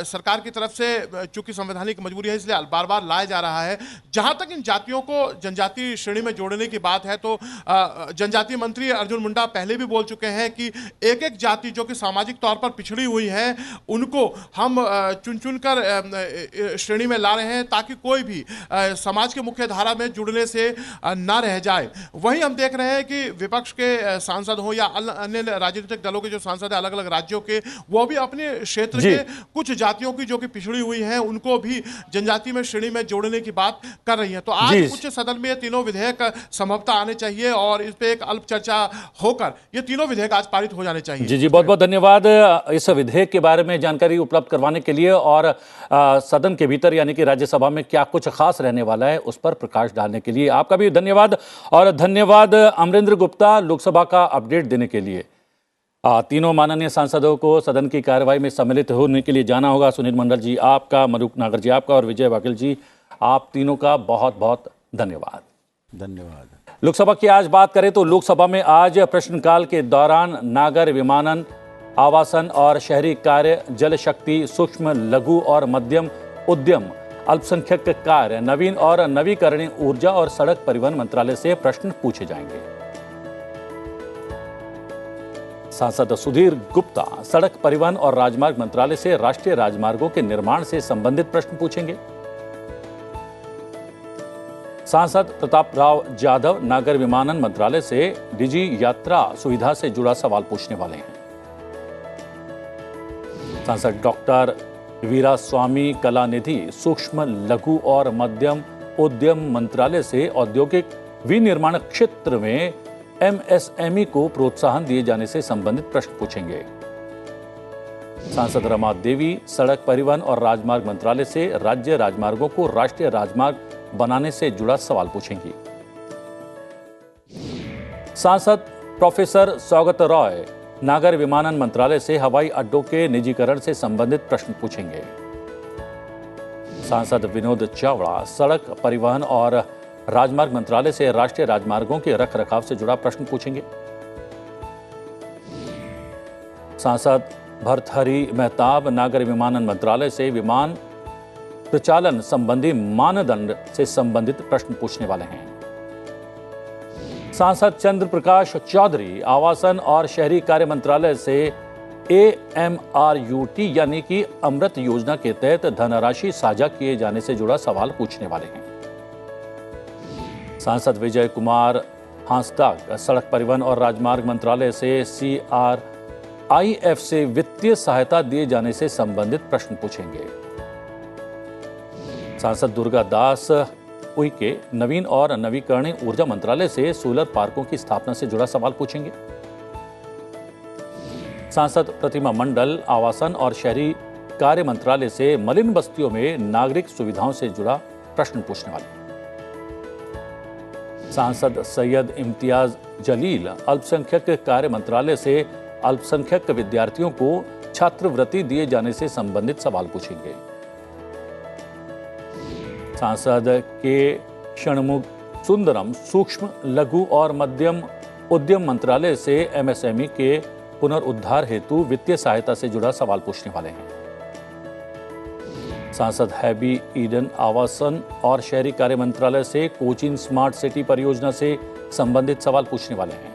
सरकार की तरफ से चूंकि संवैधानिक मजबूरी है इसलिए बार बार लाया जा रहा है। जहां तक इन जातियों को जनजातीय श्रेणी में जोड़ने की बात है तो जनजातीय मंत्री अर्जुन मुंडा पहले भी बोल चुके हैं कि एक एक जाति जो कि सामाजिक तौर पर पिछड़ी हुई है उनको हम चुन चुन कर श्रेणी में ला रहे हैं ताकि कोई भी समाज के मुख्य धारा में जुड़ने से ना रह जाए। वहीं हम देख रहे हैं कि विपक्ष के सांसद हो या अन्य राजनीतिक दलों के जो सांसद हैं अलग अलग राज्यों के, वो भी अपने क्षेत्र के कुछ जातियों की जो कि पिछड़ी हुई हैं उनको भी जनजाति में श्रेणी में जोड़ने की बात कर रही है। तो आज उच्च सदन में ये तीनों विधेयक संभवतः आने चाहिए और इस पे एक अल्प चर्चा होकर ये तीनों विधेयक आज पारित हो जाने चाहिए। जी, बहुत बहुत धन्यवाद इस विधेयक के बारे में जानकारी उपलब्ध करवाने के लिए और सदन के भीतर यानी कि राज्यसभा में क्या कुछ खास रहने वाला है उस पर प्रकाश डालने के लिए आपका भी धन्यवाद। और धन्यवाद अमरेंद्र गुप्ता, लोकसभा का अपडेट देने के लिए। तीनों माननीय सांसदों को सदन की कार्यवाही में सम्मिलित होने के लिए जाना होगा। सुनील मंडल जी आपका, मरूक नागर जी आपका और विजय वाकिल जी आप तीनों का बहुत बहुत धन्यवाद। लोकसभा की आज बात करें तो लोकसभा में आज प्रश्नकाल के दौरान नागर विमानन, आवासन और शहरी कार्य, जल शक्ति, सूक्ष्म लघु और मध्यम उद्यम, अल्पसंख्यक कार्य, नवीन और नवीकरणीय ऊर्जा और सड़क परिवहन मंत्रालय से प्रश्न पूछे जाएंगे। सांसद सुधीर गुप्ता सड़क परिवहन और राजमार्ग मंत्रालय से राष्ट्रीय राजमार्गों के निर्माण से संबंधित प्रश्न पूछेंगे। सांसद प्रताप राव जाधव नागर विमानन मंत्रालय से डिजी यात्रा सुविधा से जुड़ा सवाल पूछने वाले हैं। सांसद डॉक्टर वीरास्वामी कलानिधि सूक्ष्म लघु और मध्यम उद्यम मंत्रालय से औद्योगिक विनिर्माण क्षेत्र में एमएसएमई को प्रोत्साहन दिए जाने से संबंधित प्रश्न पूछेंगे। सांसद रमा देवी सड़क परिवहन और राजमार्ग मंत्रालय से राज्य राजमार्गों को राष्ट्रीय राजमार्ग बनाने से जुड़ा सवाल पूछेंगी। सांसद प्रोफेसर सौगत रॉय नागर विमानन मंत्रालय से हवाई अड्डों के निजीकरण से संबंधित प्रश्न पूछेंगे। सांसद विनोद चावड़ा सड़क परिवहन और राजमार्ग मंत्रालय से राष्ट्रीय राजमार्गों के रखरखाव से जुड़ा प्रश्न पूछेंगे। सांसद भर्तहरि मेहताब नागर विमानन मंत्रालय से विमान प्रचालन संबंधी मानदंड से संबंधित प्रश्न पूछने वाले हैं। सांसद चंद्र प्रकाश चौधरी आवासन और शहरी कार्य मंत्रालय से AMRUT यानी कि अमृत योजना के तहत धनराशि साझा किए जाने से जुड़ा सवाल पूछने वाले हैं। सांसद विजय कुमार हांसदा सड़क परिवहन और राजमार्ग मंत्रालय से CRIF से वित्तीय सहायता दिए जाने से संबंधित प्रश्न पूछेंगे। सांसद दुर्गा दास उइके नवीन और नवीकरणीय ऊर्जा मंत्रालय से सोलर पार्कों की स्थापना से जुड़ा सवाल पूछेंगे। सांसद प्रतिमा मंडल आवासन और शहरी कार्य मंत्रालय से मलिन बस्तियों में नागरिक सुविधाओं से जुड़ा प्रश्न पूछने वाले हैं। सांसद सैयद इम्तियाज जलील अल्पसंख्यक कार्य मंत्रालय से अल्पसंख्यक विद्यार्थियों को छात्रवृत्ति दिए जाने से संबंधित सवाल पूछेंगे। सांसद के षणमुग सुंदरम सूक्ष्म लघु और मध्यम उद्यम मंत्रालय से MSME के पुनरुद्धार हेतु वित्तीय सहायता से जुड़ा सवाल पूछने वाले हैं। सांसद हैबी ईडन आवासन और शहरी कार्य मंत्रालय से कोचीन स्मार्ट सिटी परियोजना से संबंधित सवाल पूछने वाले हैं।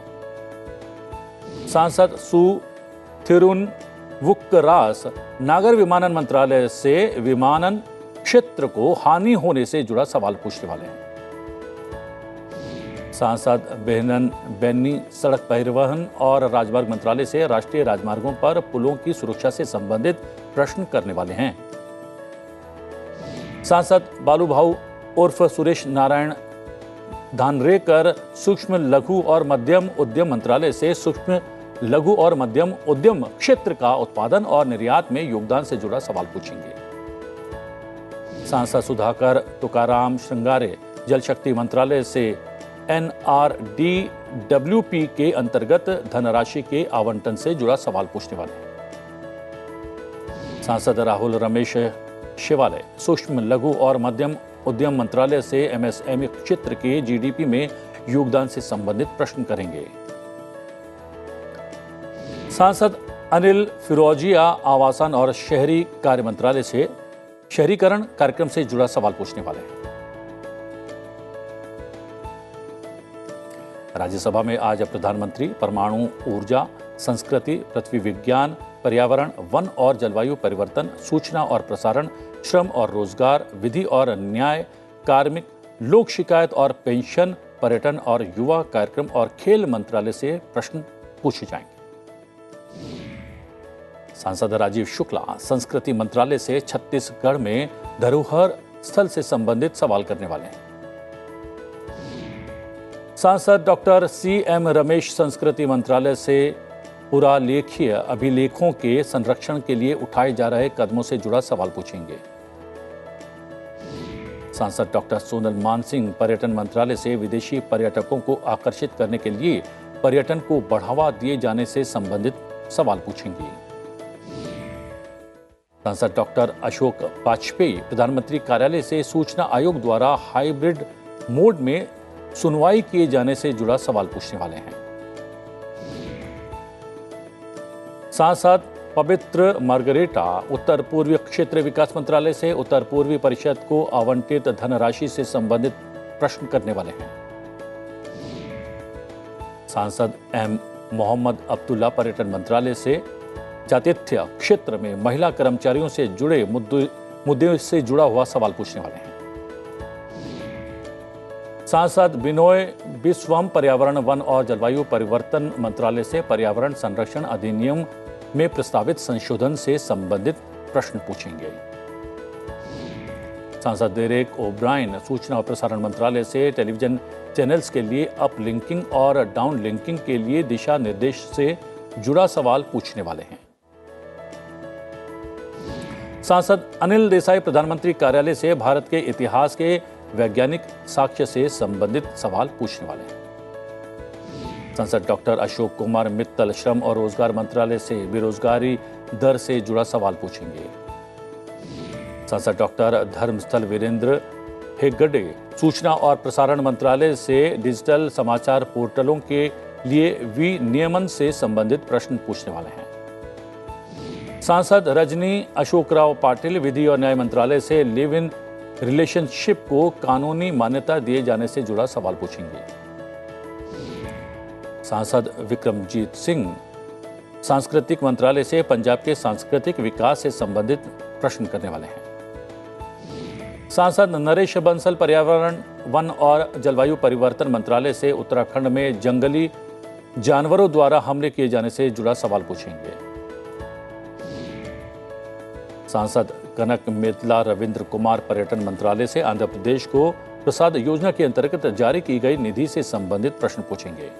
सांसद सु थिरुनवुक्करास नागर विमानन मंत्रालय से विमानन क्षेत्र को हानि होने से जुड़ा सवाल पूछने वाले हैं। सांसद बेहनन बेन्नी सड़क परिवहन और राजमार्ग मंत्रालय से राष्ट्रीय राजमार्गों पर पुलों की सुरक्षा से संबंधित प्रश्न करने वाले हैं। सांसद बालूभाऊ उर्फ सुरेश नारायण धानरेकर सूक्ष्म लघु और मध्यम उद्यम मंत्रालय से सूक्ष्म लघु और मध्यम उद्यम क्षेत्र का उत्पादन और निर्यात में योगदान से जुड़ा सवाल पूछेंगे। सांसद सुधाकर तुकाराम श्रृंगारे जल शक्ति मंत्रालय से NRDWP के अंतर्गत धनराशि के आवंटन से जुड़ा सवाल पूछने वाले हैं। सांसद राहुल रमेश शिवालय सूक्ष्म लघु और मध्यम उद्यम मंत्रालय से MSME क्षेत्र के GDP में योगदान से संबंधित प्रश्न करेंगे। सांसद अनिल फिरोजिया आवासन और शहरी कार्य मंत्रालय से शहरीकरण कार्यक्रम से जुड़ा सवाल पूछने वाले हैं। राज्यसभा में आज प्रधानमंत्री परमाणु ऊर्जा, संस्कृति, पृथ्वी विज्ञान, पर्यावरण, वन और जलवायु परिवर्तन, सूचना और प्रसारण, श्रम और रोजगार, विधि और न्याय, कार्मिक, लोक शिकायत और पेंशन, पर्यटन और युवा कार्यक्रम और खेल मंत्रालय से प्रश्न पूछे जाएंगे। सांसद राजीव शुक्ला संस्कृति मंत्रालय से छत्तीसगढ़ में धरोहर स्थल से संबंधित सवाल करने वाले हैं। सांसद डॉक्टर CM रमेश संस्कृति मंत्रालय से पुरालेखीय अभिलेखों के संरक्षण के लिए उठाए जा रहे कदमों से जुड़ा सवाल पूछेंगे। सांसद डॉक्टर सोनल मानसिंह पर्यटन मंत्रालय से विदेशी पर्यटकों को आकर्षित करने के लिए पर्यटन को बढ़ावा दिए जाने से संबंधित सवाल पूछेंगे। सांसद डॉक्टर अशोक वाजपेयी प्रधानमंत्री कार्यालय से सूचना आयोग द्वारा हाइब्रिड मोड में सुनवाई किए जाने से जुड़ा सवाल पूछने वाले हैं। सांसद पवित्र मार्गरेटा उत्तर पूर्वी क्षेत्र विकास मंत्रालय से उत्तर पूर्वी परिषद को आवंटित धनराशि से संबंधित प्रश्न करने वाले हैं। सांसद M मोहम्मद अब्दुल्ला पर्यटन मंत्रालय से जातिथ्य क्षेत्र में महिला कर्मचारियों से जुड़े मुद्दे से जुड़ा हुआ सवाल पूछने वाले हैं। सांसद बिनोय बिस्वम पर्यावरण, वन और जलवायु परिवर्तन मंत्रालय से पर्यावरण संरक्षण अधिनियम में प्रस्तावित संशोधन से संबंधित प्रश्न पूछेंगे। सांसद डेरेक ओब्रायन सूचना और प्रसारण मंत्रालय से टेलीविजन चैनल्स के लिए अप लिंकिंग और डाउन लिंकिंग के लिए दिशा निर्देश से जुड़ा सवाल पूछने वाले हैं। सांसद अनिल देसाई प्रधानमंत्री कार्यालय से भारत के इतिहास के वैज्ञानिक साक्ष्य से संबंधित सवाल पूछने वाले हैं। सांसद डॉक्टर अशोक कुमार मित्तल श्रम और रोजगार मंत्रालय से बेरोजगारी दर से जुड़ा सवाल पूछेंगे। सांसद डॉक्टर धर्मस्थल वीरेंद्र हेगड़े सूचना और प्रसारण मंत्रालय से डिजिटल समाचार पोर्टलों के लिए विनियमन से संबंधित प्रश्न पूछने वाले हैं। सांसद रजनी अशोक राव पाटिल विधि और न्याय मंत्रालय से लिव इन रिलेशनशिप को कानूनी मान्यता दिए जाने से जुड़ा सवाल पूछेंगे। सांसद विक्रमजीत सिंह सांस्कृतिक मंत्रालय से पंजाब के सांस्कृतिक विकास से संबंधित प्रश्न करने वाले हैं। सांसद नरेश बंसल पर्यावरण, वन और जलवायु परिवर्तन मंत्रालय से उत्तराखंड में जंगली जानवरों द्वारा हमले किए जाने से जुड़ा सवाल पूछेंगे। सांसद कनक मेतला रविंद्र कुमार पर्यटन मंत्रालय से आंध्र प्रदेश को प्रसाद योजना के अंतर्गत जारी की गई निधि से संबंधित प्रश्न पूछेंगे।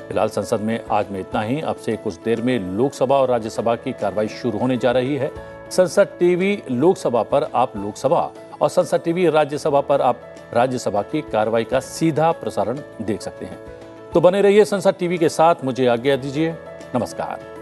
फिलहाल संसद में आज में इतना ही। अब से कुछ देर में लोकसभा और राज्यसभा की कार्रवाई शुरू होने जा रही है। संसद टीवी लोकसभा पर आप लोकसभा और संसद टीवी राज्यसभा पर आप राज्यसभा की कार्रवाई का सीधा प्रसारण देख सकते हैं। तो बने रहिए संसद टीवी के साथ। मुझे आज्ञा दीजिए। नमस्कार।